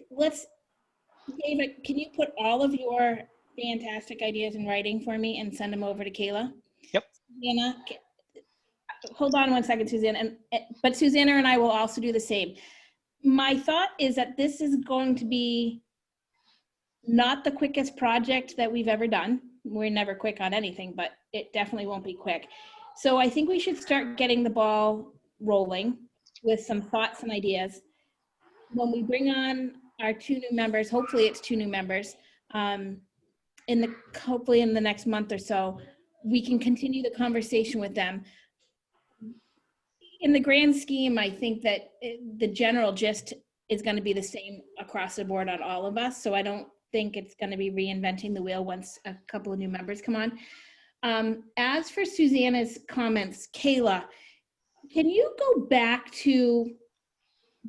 S1: David, can you put all of your fantastic ideas in writing for me and send them over to Kayla?
S3: Yep.
S1: Susanna, hold on one second, Susanna. But Susanna and I will also do the same. My thought is that this is going to be not the quickest project that we've ever done. We're never quick on anything, but it definitely won't be quick. So I think we should start getting the ball rolling with some thoughts and ideas. When we bring on our 2 new members, hopefully it's 2 new members, hopefully in the next month or so, we can continue the conversation with them. In the grand scheme, I think that the general gist is going to be the same across the board on all of us. So I don't think it's going to be reinventing the wheel once a couple of new members come on. As for Susanna's comments, Kayla, can you go back to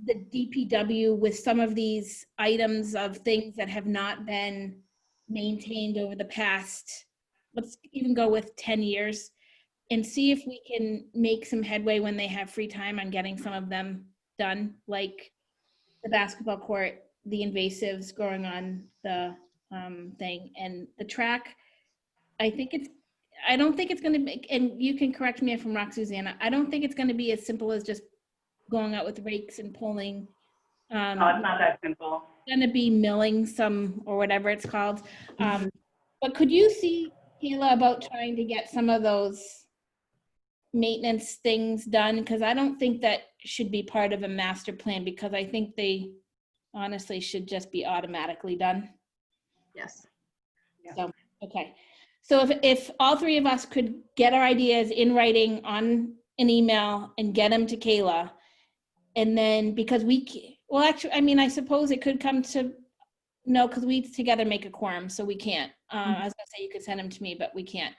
S1: the DPW with some of these items of things that have not been maintained over the past, let's even go with 10 years, and see if we can make some headway when they have free time on getting some of them done, like the basketball court, the invasives growing on the thing, and the track. I don't think it's going to make, and you can correct me if I'm wrong, Susanna, I don't think it's going to be as simple as just going out with rakes and pulling.
S2: No, it's not that simple.
S1: Going to be milling some, or whatever it's called. But could you see, Kayla, about trying to get some of those maintenance things done? Because I don't think that should be part of a master plan, because I think they honestly should just be automatically done.
S4: Yes.
S1: So, okay. So if all 3 of us could get our ideas in writing on an email and get them to Kayla, and then, because well, actually, I mean, I suppose it could come to, no, because we together make a quorum, so we can't. I was gonna say you could send them to me, but we can't.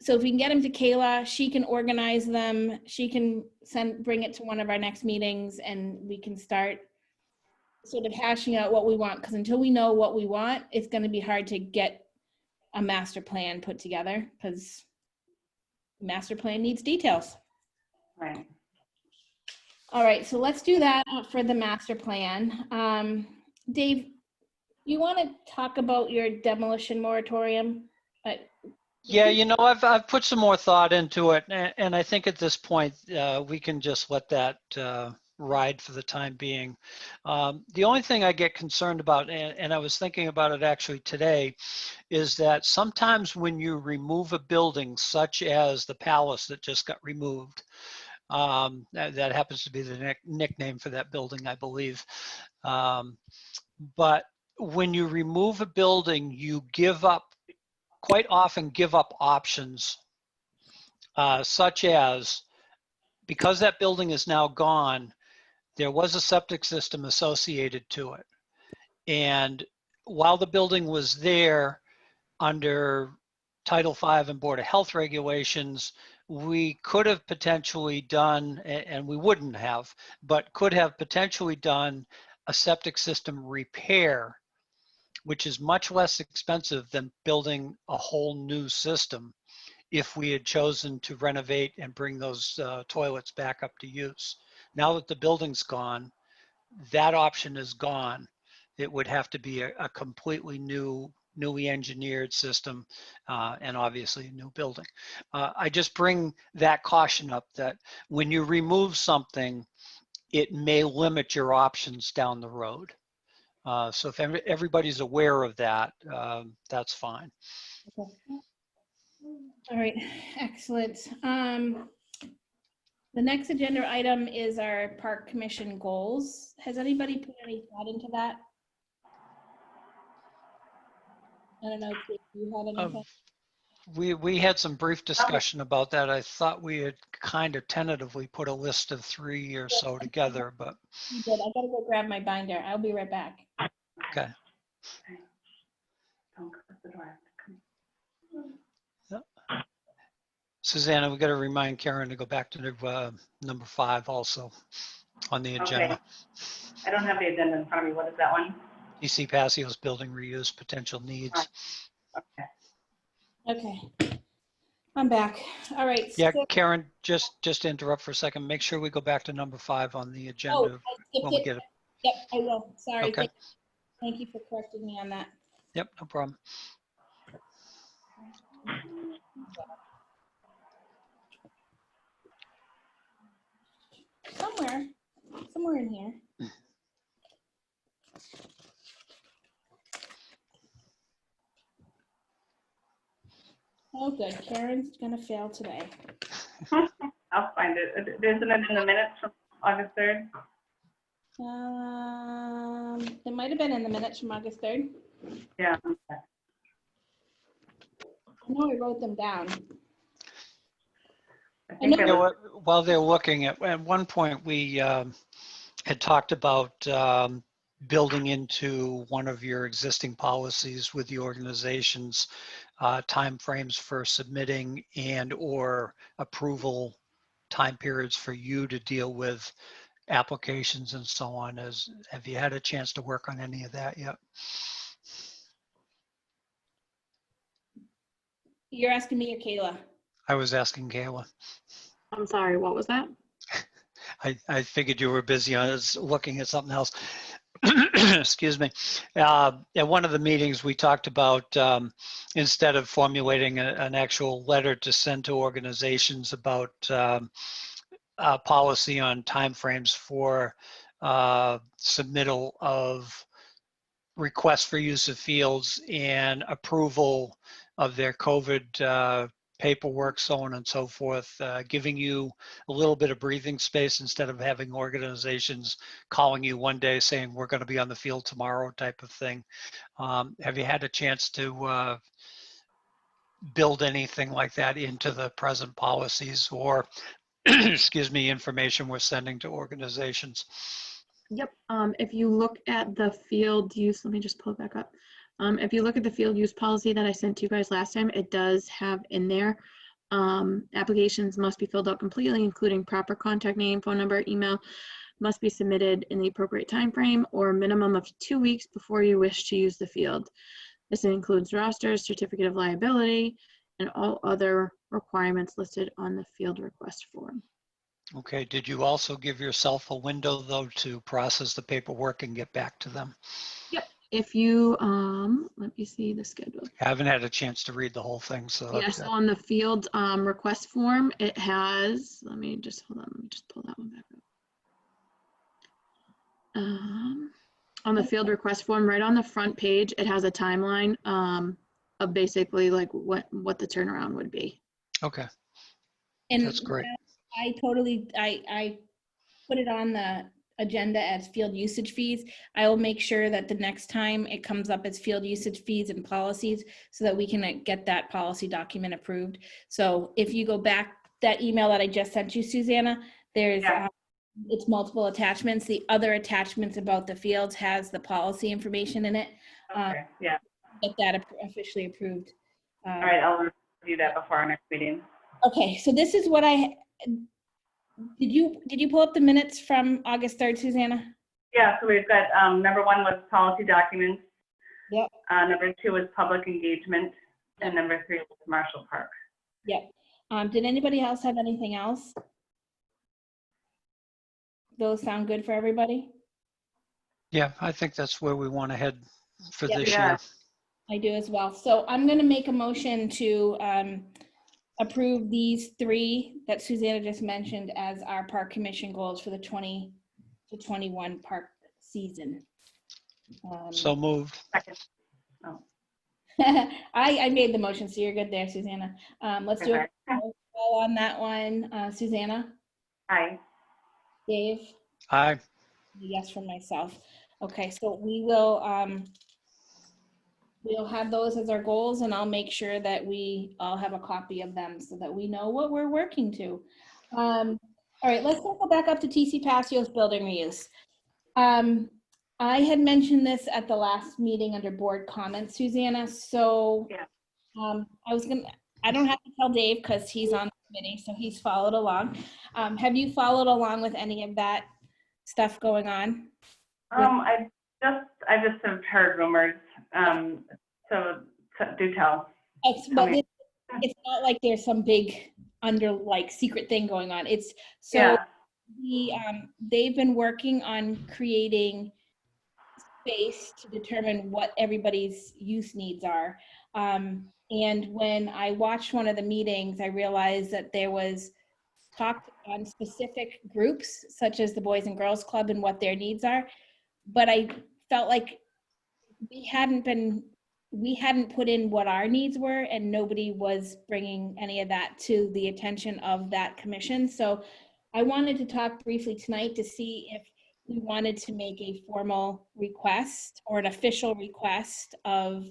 S1: So if we can get them to Kayla, she can organize them. She can bring it to one of our next meetings, and we can start sort of hashing out what we want. Because until we know what we want, it's going to be hard to get a master plan put together, because master plan needs details.
S2: Right.
S1: All right, so let's do that for the master plan. Dave, you want to talk about your demolition moratorium?
S3: Yeah, you know, I've put some more thought into it, and I think at this point we can just let that ride for the time being. The only thing I get concerned about, and I was thinking about it actually today, is that sometimes when you remove a building such as the Palace that just got removed, that happens to be the nickname for that building, I believe. But when you remove a building, you quite often give up options, such as, because that building is now gone, there was a septic system associated to it. And while the building was there, under Title V and Board of Health regulations, we could have potentially done, and we wouldn't have, but could have potentially done a septic system repair, which is much less expensive than building a whole new system if we had chosen to renovate and bring those toilets back up to use. Now that the building's gone, that option is gone. It would have to be a completely newly engineered system, and obviously a new building. I just bring that caution up that when you remove something, it may limit your options down the road. So if everybody's aware of that, that's fine.
S1: Okay. All right, excellent. The next agenda item is our park commission goals. Has anybody put any thought into that? I don't know if you had anything.
S3: We had some brief discussion about that. I thought we had kind of tentatively put a list of 3 or so together, but.
S1: You did. I gotta go grab my binder. I'll be right back.
S3: Okay.
S2: Don't close the door.
S3: Susanna, we got to remind Karen to go back to number 5 also on the
S2: Okay.
S3: agenda.
S2: I don't have the agenda in front of me. What is that one?
S3: DC Passios building reuse potential needs.
S2: Okay.
S1: Okay, I'm back. All right.
S3: Yeah,
S1: so-
S3: Karen, just to interrupt for a second, make sure we go back to number 5 on the
S1: Oh,
S3: agenda
S1: I
S3: when we
S1: skipped it.
S3: get it.
S1: Yep, I will. Sorry.
S3: Okay.
S1: Thank you for correcting me on that.
S3: Yep, no problem.
S1: Somewhere in here. Oh, good. Karen's gonna fail today.
S2: I'll find it. Isn't it in the minutes from August 3rd?
S1: It might have been in the minutes from August 3rd.
S2: Yeah.
S1: I know I wrote them down.
S2: I think
S1: know-
S2: it
S3: You know
S2: was,
S3: what, while they're looking at one point, we had talked about building into one of your existing policies with the organization's timeframes for submitting and or approval time periods for you to deal with applications and so on. Have you had a chance to work on any of that yet?
S1: You're asking me or Kayla?
S3: I was asking Kayla.
S4: I'm sorry, what was that?
S3: I figured you were busy on looking at something else. Excuse me. At one of the meetings, we talked about instead of formulating an actual letter to send to organizations about policy on timeframes for submittal of requests for use of fields and approval of their COVID paperwork, so on and so forth, giving you a little bit of breathing space instead of having organizations calling you one day saying, we're going to be on the field tomorrow type of thing. Have you had a chance to build anything like that into the present policies or, excuse me, information we're sending to organizations?
S4: Yep, if you look at the field use, let me just pull it back up. If you look at the field use policy that I sent to you guys last time, it does have in there, applications must be filled out completely, including proper contact name, phone number, email, must be submitted in the appropriate time frame or a minimum of 2 weeks before you wish to use the field. This includes rosters, certificate of liability, and all other requirements listed on the field request form.
S3: Okay, did you also give yourself a window though to process the paperwork and get back to them?
S4: If you, let me see the schedule.
S3: I haven't had a chance to read the whole thing, so.
S4: Yes, on the field request form, it has, let me just, hold on, let me just pull that one back up. On the field request form, right on the front page, it has a timeline of basically like what the turnaround would be.
S3: Okay,
S1: And
S3: that's great.
S1: I put it on the agenda as field usage fees. I will make sure that the next time it comes up as field usage fees and policies so that we can get that policy document approved. So if you go back, that email that I just sent you, Susanna, there's,
S2: Yeah.
S1: it's multiple attachments. The other attachments about the fields has the policy information in it.
S2: okay, yeah.
S1: Get that officially approved.
S2: All right, I'll review that before our next meeting.
S1: Okay, so this is what did you pull up the minutes from August 3rd, Susanna?
S2: Yeah, so we've got, number 1 was policy documents.
S1: Yep.
S2: Number 2 was public engagement, and number 3 was Marshall Park.
S1: Yep. Did anybody else have anything else? Those sound good for everybody?
S3: Yeah, I think that's where we want to head for
S1: Yep.
S3: this
S2: Yeah.
S3: year.
S1: I do as well. So I'm going to make a motion to approve these 3 that Susanna just mentioned as our park commission goals for the 20 to 21 park season.
S3: So moved.
S2: Second. Oh,
S1: I made the motion, so you're good there, Susanna. Let's do
S2: okay.
S1: a roll on that one. Susanna,
S2: Aye.
S1: Dave,
S3: Aye.
S1: yes from myself. Okay, so we will we'll have those as our goals, and I'll make sure that we all have a copy of them so that we know what we're working to. All right, let's go back up to TC Passios building reuse. I had mentioned this at the last meeting under board comments, Susanna. So
S2: Yeah.
S1: I don't have to tell Dave because he's on the committee, so he's followed along. Have you followed along with any of that stuff going on?
S2: I just have heard rumors. So do tell.
S1: Well,
S2: me.
S1: it's not like there's some big secret thing going on. It's so
S2: Yeah.
S1: they've been working on creating space to determine what everybody's use needs are. And when I watched one of the meetings, I realized that there was talk on specific groups, such as the Boys and Girls Club and what their needs are. But I felt like we hadn't put in what our needs were, and nobody was bringing any of that to the attention of that commission. So I wanted to talk briefly tonight to see if we wanted to make a formal request or an official request of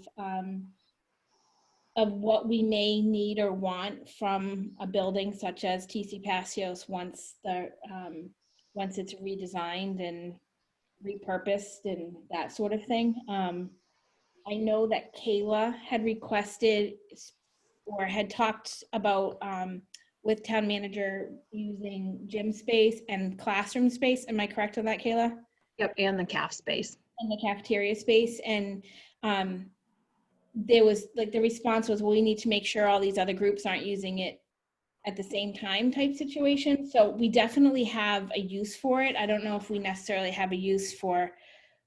S1: what we may need or want from a building such as TC Passios once it's redesigned and repurposed and that sort of thing. I know that Kayla had requested or had talked about with town manager using gym space and classroom space. Am I correct on that, Kayla?
S4: Yep, and the CAF space.
S1: And the cafeteria space. And there was the response was, well, we need to make sure all these other groups aren't using it at the same time type situation. So we definitely have a use for it. I don't know if we necessarily have a use for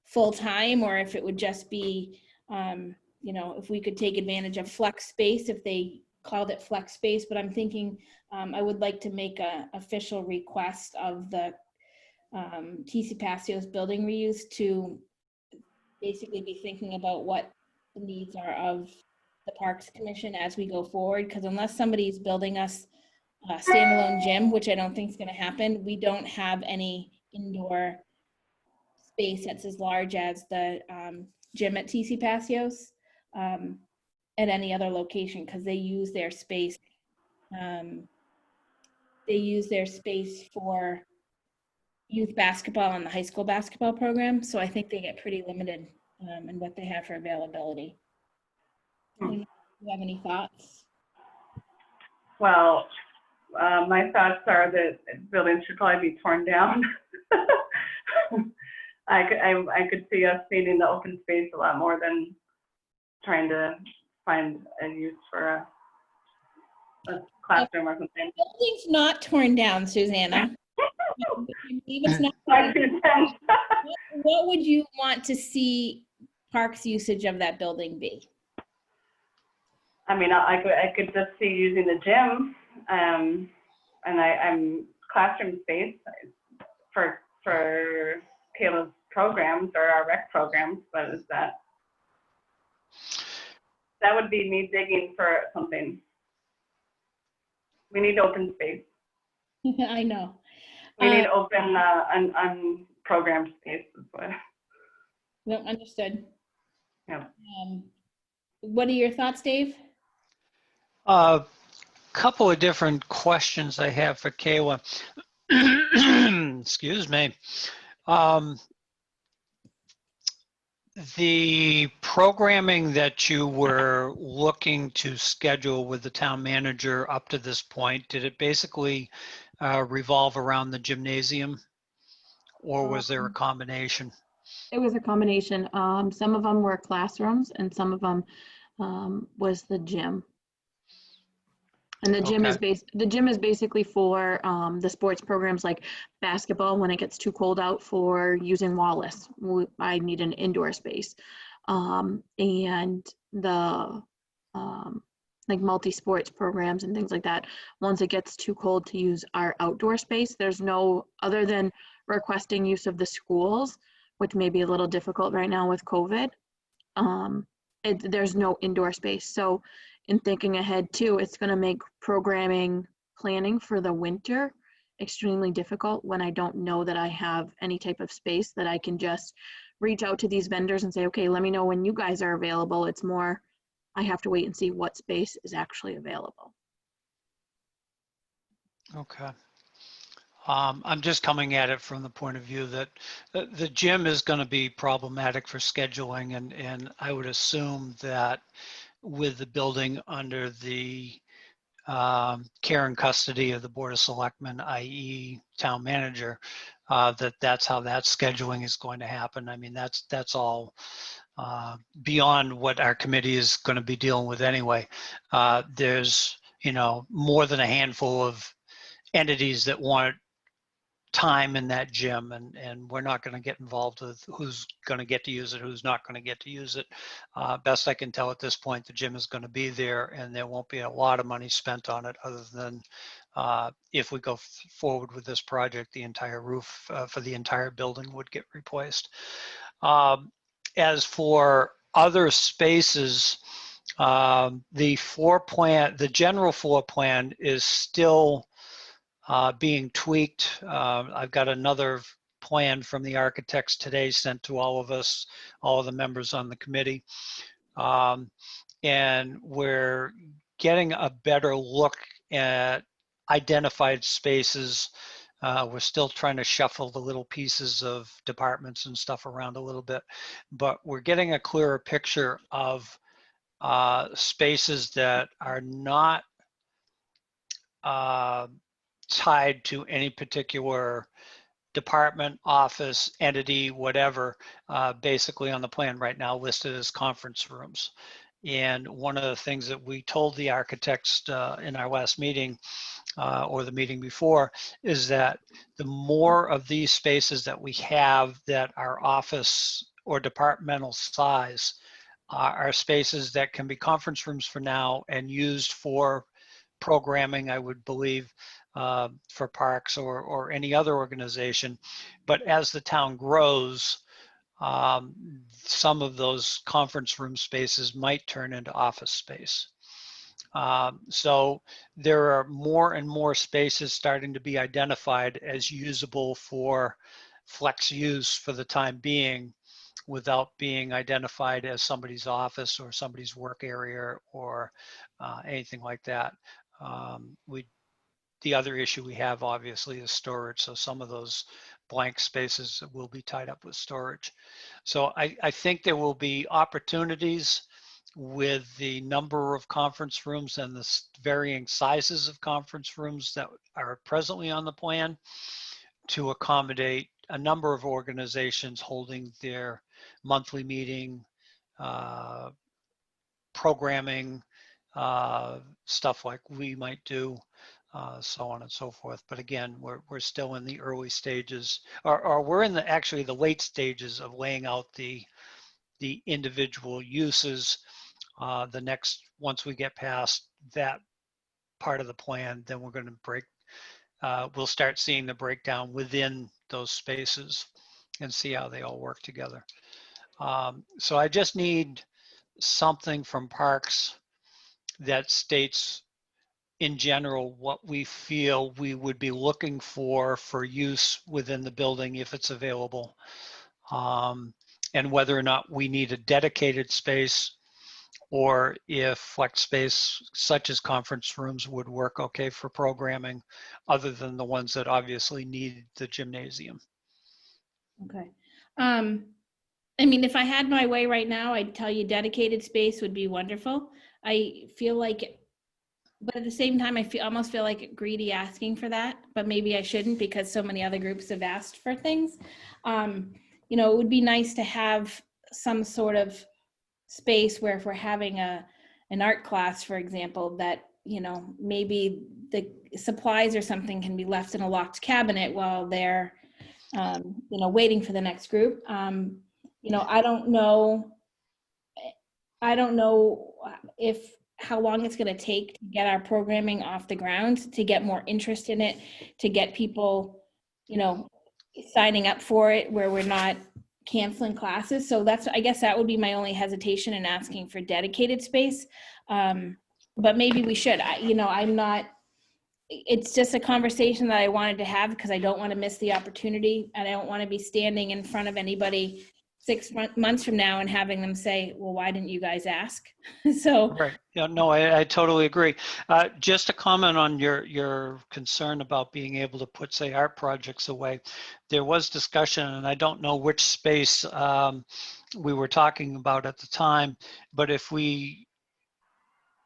S1: full time, or if it would just be, if we could take advantage of flex space, if they called it flex space. But I'm thinking I would like to make a official request of the TC Passios building reuse to basically be thinking about what the needs are of the Parks Commission as we go forward. Because unless somebody's building us a standalone gym, which I don't think is going to happen, we don't have any indoor space that's as large as the gym at TC Passios at any other location, because they use their space. They use their space for youth basketball and the high school basketball program. So I think they get pretty limited in what they have for availability. Do you have any thoughts?
S2: Well, my thoughts are that buildings should probably be torn down. I could see us needing the open space a lot more than trying to find a use for a classroom or something.
S1: The building's not torn down, Susanna. It's not. What would you want to see Parks usage of that building be?
S2: I mean, I could just see using the gym, and I'm classroom space for Kayla's programs or our rec programs. But is that would be me digging for something. We need open space.
S1: I know.
S2: We need open unprogrammed space.
S1: No, understood.
S2: Yeah.
S1: What are your thoughts, Dave?
S3: Couple of different questions I have for Kayla. Excuse me. The programming that you were looking to schedule with the town manager up to this point, did it basically revolve around the gymnasium, or was there a combination?
S4: It was a combination. Some of them were classrooms and some of them was the gym. And the gym is basically for the sports programs like basketball. When it gets too cold out for using Wallace, I need an indoor space. And the like multi-sports programs and things like that. Once it gets too cold to use our outdoor space, there's no, other than requesting use of the schools, which may be a little difficult right now with COVID, there's no indoor space. So in thinking ahead too, it's going to make programming planning for the winter extremely difficult when I don't know that I have any type of space that I can just reach out to these vendors and say, okay, let me know when you guys are available. It's more, I have to wait and see what space is actually available.
S3: Okay. I'm just coming at it from the point of view that the gym is going to be problematic for scheduling, and I would assume that with the building under the care and custody of the Board of Selectmen, i.e. town manager, that's how that scheduling is going to happen. I mean, that's all beyond what our committee is going to be dealing with anyway. There's, more than a handful of entities that want time in that gym, and we're not going to get involved with who's going to get to use it, who's not going to get to use it. Best I can tell at this point, the gym is going to be there, and there won't be a lot of money spent on it other than if we go forward with this project, the entire roof for the entire building would get replaced. As for other spaces, the general floor plan is still being tweaked. I've got another plan from the architects today sent to all of us, all of the members on the committee. And we're getting a better look at identified spaces. We're still trying to shuffle the little pieces of departments and stuff around a little bit, but we're getting a clearer picture of spaces that are not tied to any particular department, office, entity, whatever, basically on the plan right now listed as conference rooms. And one of the things that we told the architects in our last meeting or the meeting before is that the more of these spaces that we have that are office or departmental size are spaces that can be conference rooms for now and used for programming, I would believe, for parks or any other organization. But as the town grows, some of those conference room spaces might turn into office space. So there are more and more spaces starting to be identified as usable for flex use for the time being, without being identified as somebody's office or somebody's work area or anything like that. The other issue we have obviously is storage. So some of those blank spaces will be tied up with storage. So I think there will be opportunities with the number of conference rooms and the varying sizes of conference rooms that are presently on the plan to accommodate a number of organizations holding their monthly meeting, programming, stuff like we might do, so on and so forth. But again, we're still in the early stages, or we're in actually the late stages of laying out the individual uses. Once we get past that part of the plan, then we're going to we'll start seeing the breakdown within those spaces and see how they all work together. So I just need something from Parks that states in general what we feel we would be looking for use within the building if it's available, and whether or not we need a dedicated space or if flex space such as conference rooms would work okay for programming other than the ones that obviously need the gymnasium.
S1: Okay. I mean, if I had my way right now, I'd tell you dedicated space would be wonderful. I feel like, but at the same time, almost feel like greedy asking for that, but maybe I shouldn't because so many other groups have asked for things. It would be nice to have some sort of space where if we're having an art class, for example, that, maybe the supplies or something can be left in a locked cabinet while they're, waiting for the next group. I don't know how long it's going to take to get our programming off the ground, to get more interest in it, to get people, signing up for it where we're not canceling classes. So I guess that would be my only hesitation in asking for dedicated space. But maybe we should, it's just a conversation that I wanted to have because I don't want to miss the opportunity, and I don't want to be standing in front of anybody 6 months from now and having them say, well, why didn't you guys ask? So
S3: right. Yeah, no, I totally agree. Just to comment on your concern about being able to put, say, art projects away. There was discussion, and I don't know which space we were talking about at the time, but if we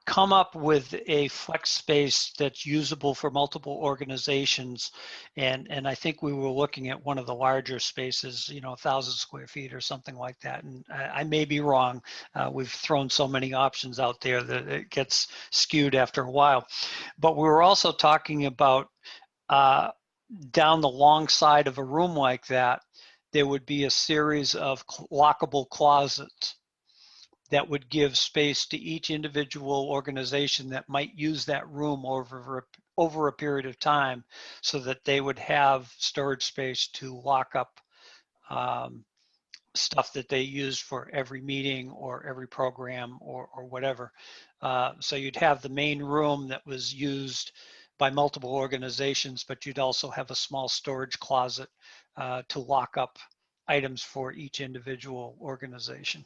S3: come up with a flex space that's usable for multiple organizations. And I think we were looking at one of the larger spaces, 1,000 square feet or something like that. And I may be wrong. We've thrown so many options out there that it gets skewed after a while. But we were also talking about down the long side of a room like that, there would be a series of lockable closets that would give space to each individual organization that might use that room over a period of time, so that they would have storage space to lock up stuff that they use for every meeting or every program or whatever. So you'd have the main room that was used by multiple organizations, but you'd also have a small storage closet to lock up items for each individual organization.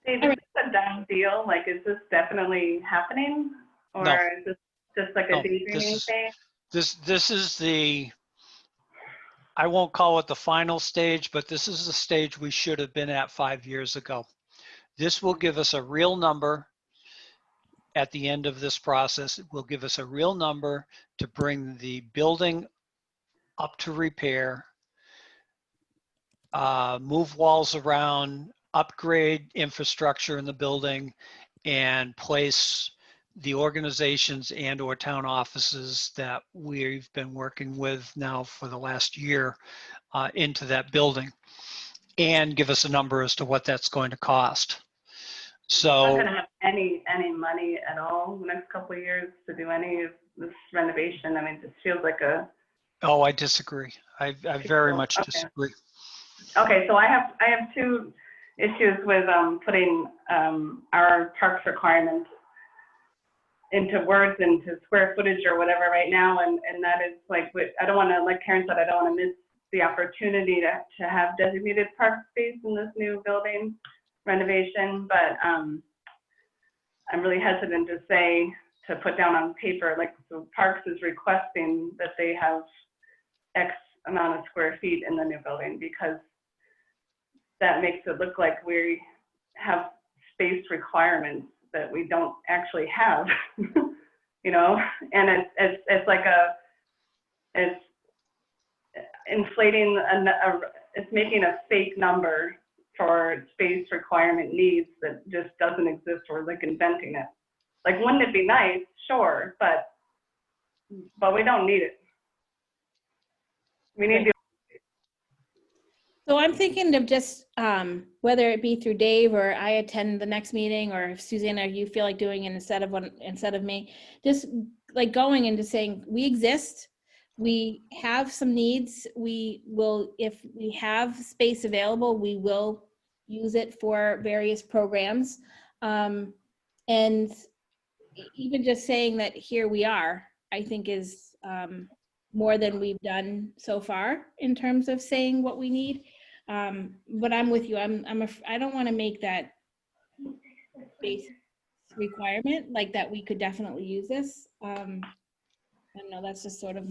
S2: Dave, is this a done deal? Like, is this definitely happening? Or
S3: No.
S2: is this just like a
S3: No,
S2: daydreaming thing?
S3: This is the, I won't call it the final stage, but this is the stage we should have been at 5 years ago. This will give us a real number at the end of this process. It will give us a real number to bring the building up to repair, move walls around, upgrade infrastructure in the building, and place the organizations and or town offices that we've been working with now for the last year into that building, and give us a number as to what that's going to cost.
S2: I'm not
S3: So,
S2: gonna have any money at all the next couple of years to do any of this renovation. I mean, it just feels like a.
S3: oh, I disagree. I very much
S2: Okay.
S3: disagree.
S2: Okay, so I have two issues with putting our parks requirements into words, into square footage or whatever right now, and that is like, I don't want to, like Karen said, I don't want to miss the opportunity to have designated park space in this new building renovation, but I'm really hesitant to put down on paper, like, so Parks is requesting that they have X amount of square feet in the new building, because that makes it look like we have space requirements that we don't actually have, and it's like it's inflating, it's making a fake number for space requirement needs that just doesn't exist. We're like inventing it. Like, wouldn't it be nice? Sure, but we don't need it. We need to.
S1: So I'm thinking of just, whether it be through Dave or I attend the next meeting, or if Susanna, you feel like doing it instead of me, just like going into saying, we exist, we have some needs, we will, if we have space available, we will use it for various programs. And even just saying that here we are, I think is more than we've done so far in terms of saying what we need. But I'm with you. I don't want to make that base requirement, like that we could definitely use this. I don't know, that's just sort of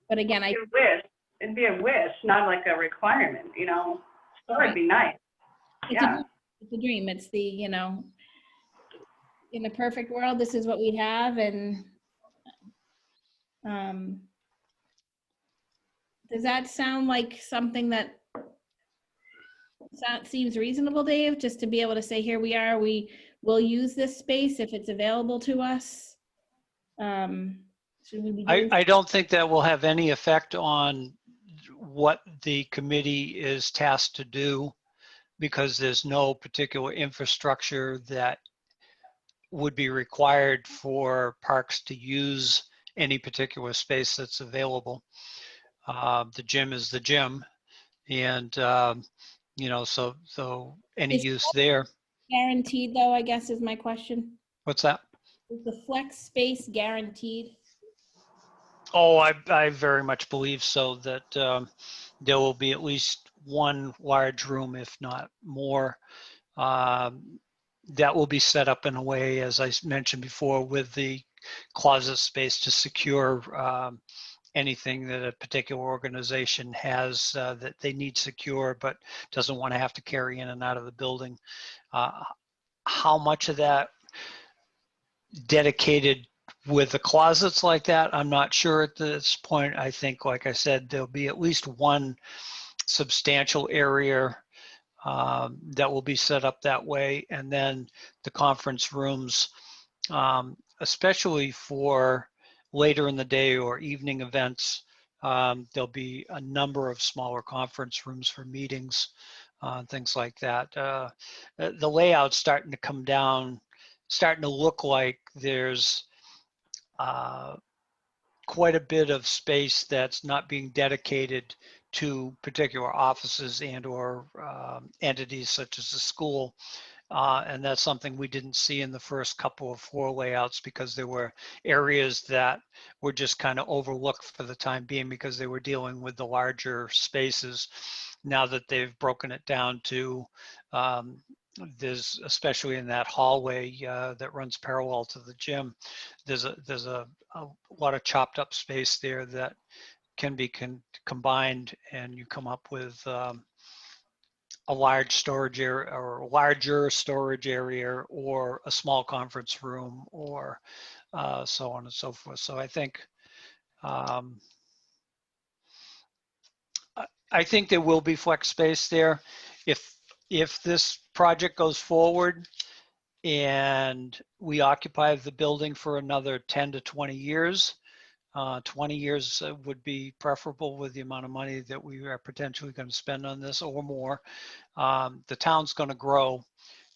S1: but again,
S2: It'd be a wish, not like a requirement, Sure, it'd be nice. Yeah.
S1: It's a dream. It's the, in a perfect world, this is what we'd have. And does that sound like something that seems reasonable, Dave, just to be able to say, here we are, we will use this space if it's available to us? Should we be doing
S3: I don't think that will have any effect on what the committee is tasked to do, because there's no particular infrastructure that would be required for parks to use any particular space that's available. The gym is the gym, and so any
S1: Is
S3: use there.
S1: guaranteed, though, I guess is my question.
S3: What's that?
S1: Is the flex space guaranteed?
S3: Oh, I very much believe so, that there will be at least one large room, if not more, that will be set up in a way, as I mentioned before, with the closet space to secure anything that a particular organization has that they need secure, but doesn't want to have to carry in and out of the building. how much of that dedicated with the closets like that, I'm not sure at this point. I think, like I said, there'll be at least one substantial area that will be set up that way. And then the conference rooms, especially for later in the day or evening events, there'll be a number of smaller conference rooms for meetings, things like that. The layout's starting to come down, starting to look like there's quite a bit of space that's not being dedicated to particular offices and or entities such as the school. And that's something we didn't see in the first couple of floor layouts because there were areas that were just kind of overlooked for the time being because they were dealing with the larger spaces. Now that they've broken it down to, there's, especially in that hallway that runs parallel to the gym, there's a lot of chopped up space there that can be combined, and you come up with a large storage area or a larger storage area or a small conference room or so on and so forth. So I think I think there will be flex space there. If this project goes forward and we occupy the building for another 10 to 20 years, 20 years would be preferable with the amount of money that we are potentially going to spend on this or more. The town's going to grow,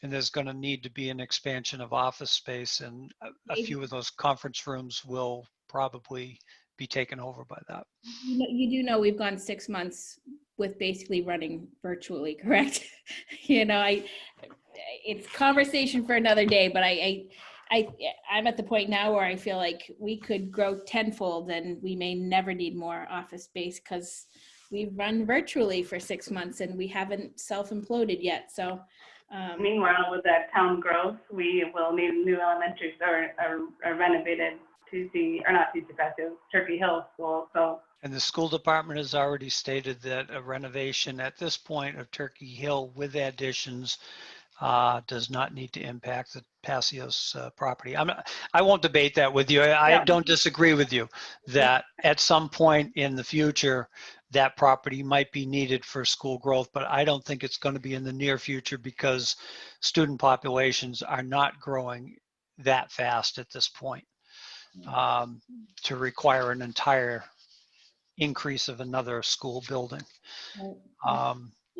S3: and there's going to need to be an expansion of office space, and a few of those conference rooms will probably be taken over by that.
S1: You do know we've gone 6 months with basically running virtually, correct? It's conversation for another day, but I'm at the point now where I feel like we could grow tenfold and we may never need more office space because we've run virtually for 6 months and we haven't self-imploded yet. So
S2: meanwhile, with that town growth, we will need new elementaries or renovated Turkey Hill School. So.
S3: And the school department has already stated that a renovation at this point of Turkey Hill with additions does not need to impact the Passios property. I won't debate that with you. I don't disagree with you that at some point in the future, that property might be needed for school growth, but I don't think it's going to be in the near future because student populations are not growing that fast at this point to require an entire increase of another school building.
S1: Well,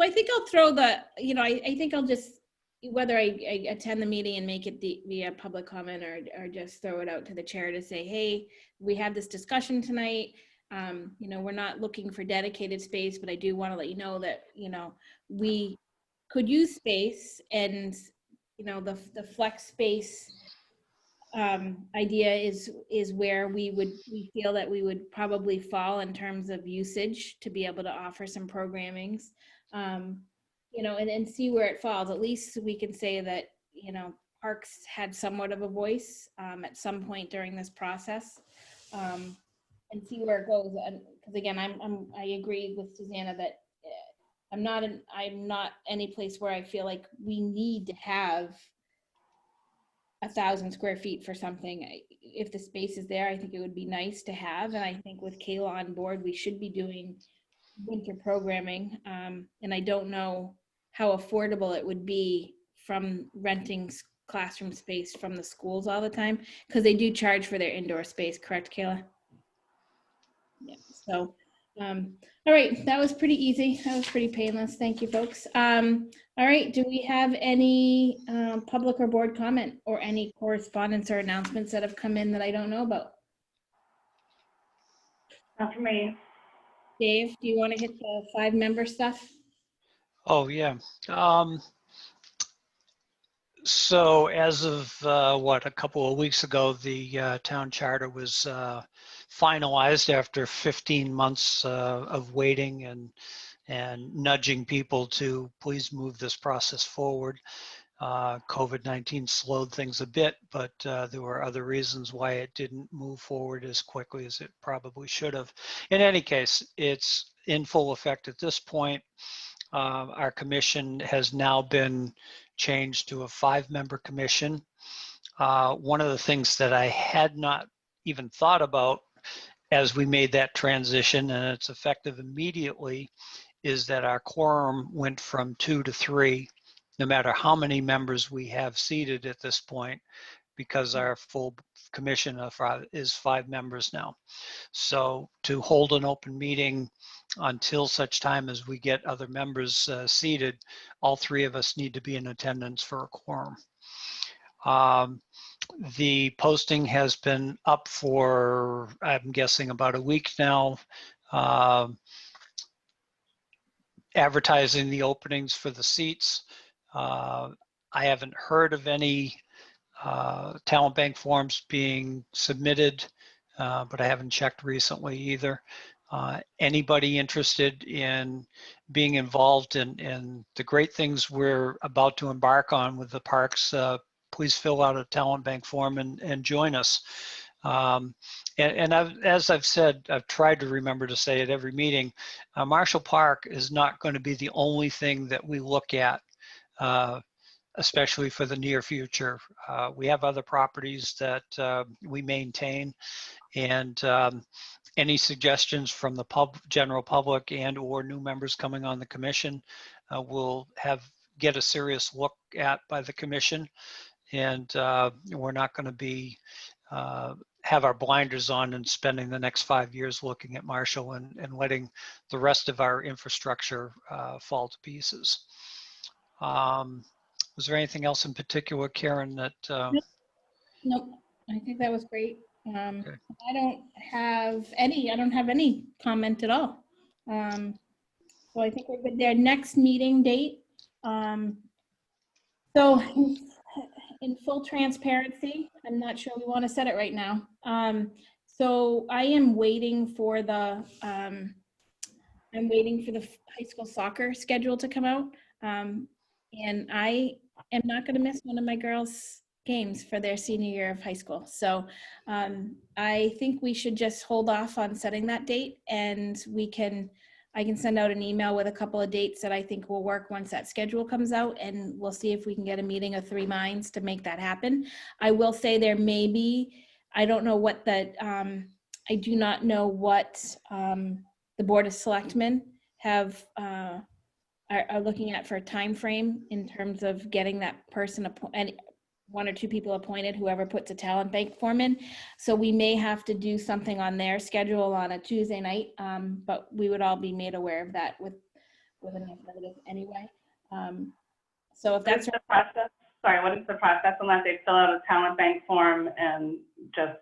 S1: I think I'll throw I think I'll just, whether I attend the meeting and make it via public comment or just throw it out to the chair to say, hey, we had this discussion tonight. We're not looking for dedicated space, but I do want to let you know that, we could use space, and, the flex space idea is where we feel that we would probably fall in terms of usage to be able to offer some programmings, and see where it falls. At least we can say that, Parks had somewhat of a voice at some point during this process, and see where it goes. Because again, I agree with Susanna that I'm not any place where I feel like we need to have 1,000 square feet for something. If the space is there, I think it would be nice to have. And I think with Kayla on board, we should be doing winter programming. And I don't know how affordable it would be from renting classroom space from the schools all the time, because they do charge for their indoor space, correct, Kayla? Yeah, so, all right, that was pretty easy. That was pretty painless. Thank you, folks. All right, do we have any public or board comment or any correspondence or announcements that have come in that I don't know about?
S2: Not for me.
S1: Dave, do you want to hit the 5-member stuff?
S3: Oh, yeah. So as of a couple of weeks ago, the town charter was finalized after 15 months of waiting and nudging people to please move this process forward. COVID-19 slowed things a bit, but there were other reasons why it didn't move forward as quickly as it probably should have. In any case, it's in full effect at this point. Our commission has now been changed to a 5-member commission. One of the things that I had not even thought about as we made that transition, and it's effective immediately, is that our quorum went from 2 to 3, no matter how many members we have seated at this point, because our full commission is 5 members now. So to hold an open meeting until such time as we get other members seated, all 3 of us need to be in attendance for a quorum. The posting has been up for, I'm guessing, about a week now. Advertising the openings for the seats. I haven't heard of any talent bank forms being submitted, but I haven't checked recently either. Anybody interested in being involved in the great things we're about to embark on with the parks, please fill out a talent bank form and join us. As I've said, I've tried to remember to say at every meeting, Marshall Park is not going to be the only thing that we look at, especially for the near future. We have other properties that we maintain, and any suggestions from the general public and or new members coming on the commission will get a serious look at by the commission. And we're not going to be have our blinders on and spending the next 5 years looking at Marshall and letting the rest of our infrastructure fall to pieces. Was there anything else in particular, Karen, that?
S1: Nope, I think that was great.
S3: Okay.
S1: I don't have any comment at all. So I think we're good there. Next meeting date. So in full transparency, I'm not sure we want to set it right now. So I am waiting for the high school soccer schedule to come out. And I am not going to miss one of my girls' games for their senior year of high school. So I think we should just hold off on setting that date, and I can send out an email with a couple of dates that I think will work once that schedule comes out, and we'll see if we can get a meeting of 3 minds to make that happen. I will say there may be, I don't know what I do not know what the Board of Selectmen have are looking at for a time frame in terms of getting that person and 1 or 2 people appointed, whoever puts a talent bank form in. So we may have to do something on their schedule on a Tuesday night, but we would all be made aware of that with enough notice anyway. So if that's
S2: the process, sorry, what is the process on that? They fill out a talent bank form and just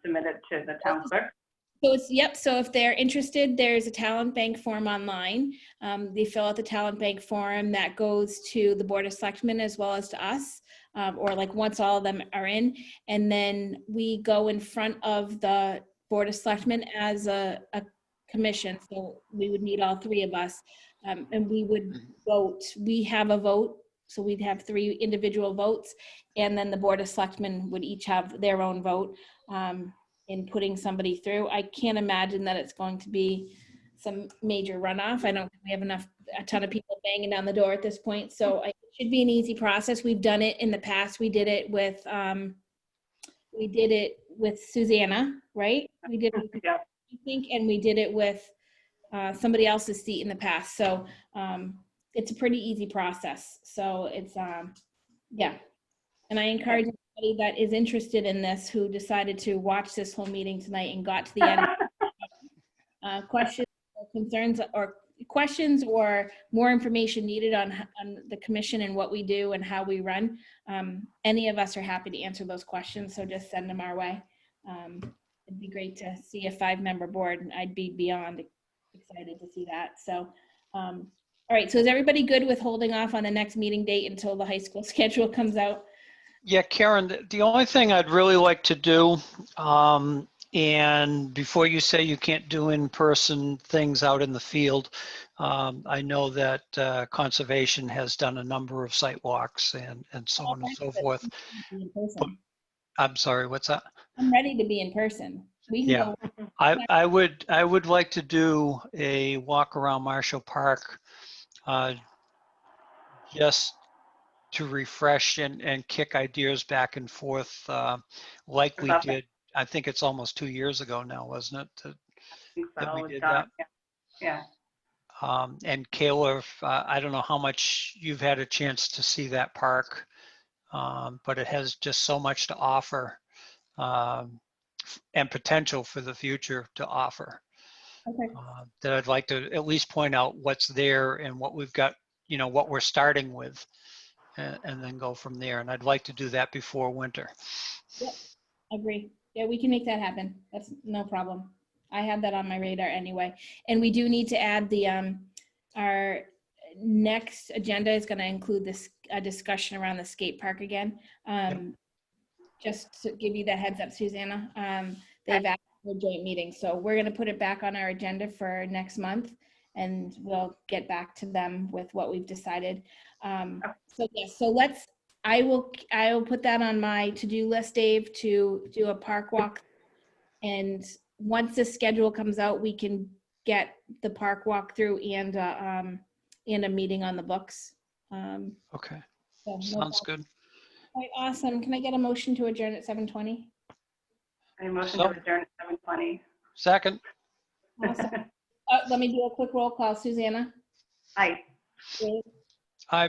S2: submit it to the town clerk?
S1: So so if they're interested, there's a talent bank form online. They fill out the talent bank form that goes to the Board of Selectmen as well as to us, or like once all of them are in, and then we go in front of the Board of Selectmen as a commission. So we would need all 3 of us, and we would vote. We have a vote, so we'd have 3 individual votes, and then the Board of Selectmen would each have their own vote in putting somebody through. I can't imagine that it's going to be some major runoff. I don't think we have a ton of people banging down the door at this point. So it should be an easy process. We've done it in the past. We did it with Susanna, right? We did it,
S2: Yeah.
S1: I think, and we did it with somebody else's seat in the past. So it's a pretty easy process. So it's, yeah. And I encourage anybody that is interested in this, who decided to watch this whole meeting tonight and got to the end, questions or concerns or questions or more information needed on the commission and what we do and how we run. Any of us are happy to answer those questions. So just send them our way. It'd be great to see a 5-member board, and I'd be beyond excited to see that. So, all right. So is everybody good with holding off on the next meeting date until the high school schedule comes out?
S3: Yeah, Karen, the only thing I'd really like to do, and before you say you can't do in-person things out in the field, I know that Conservation has done a number of site walks and so on and so forth. I'm sorry, what's that?
S1: I'm ready to be in person. We can
S3: Yeah,
S1: go.
S3: I would like to do a walk around Marshall Park uh, just to refresh and kick ideas back and forth, like we
S2: About that.
S3: did. I think it's almost 2 years ago now, wasn't it,
S2: I think
S3: that
S2: so,
S3: we
S2: with
S3: did
S2: John.
S3: that?
S2: Yeah.
S3: And Kayla, I don't know how much you've had a chance to see that park, but it has just so much to offer, and potential for the future to offer.
S1: Okay.
S3: That I'd like to at least point out what's there and what we've got, what we're starting with, and then go from there. And I'd like to do that before winter.
S1: Agree. Yeah, we can make that happen. That's no problem. I have that on my radar anyway. And we do need to add our next agenda is going to include this, a discussion around the skate park again. Just to give you the heads up, Susanna, they've asked for a joint meeting. So we're going to put it back on our agenda for next month, and we'll get back to them with what we've decided. So yes, so I will put that on my to-do list, Dave, to do a park walk. And once the schedule comes out, we can get the park walk through and a meeting on the books.
S3: Okay,
S1: So no
S3: sounds
S1: problem.
S3: good.
S1: All right, awesome. Can I get a motion to adjourn at 7:20?
S2: I motion
S3: So-
S2: to adjourn at 7:20.
S3: Second,
S1: Awesome. Let me do a quick roll call. Susanna?
S2: Aye.
S1: Dave?
S3: I,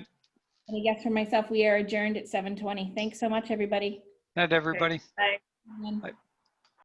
S1: And I guess for myself, we are adjourned at 7:20. Thanks so much, everybody.
S3: night, everybody.
S2: Aye.
S1: Amen.
S3: Bye.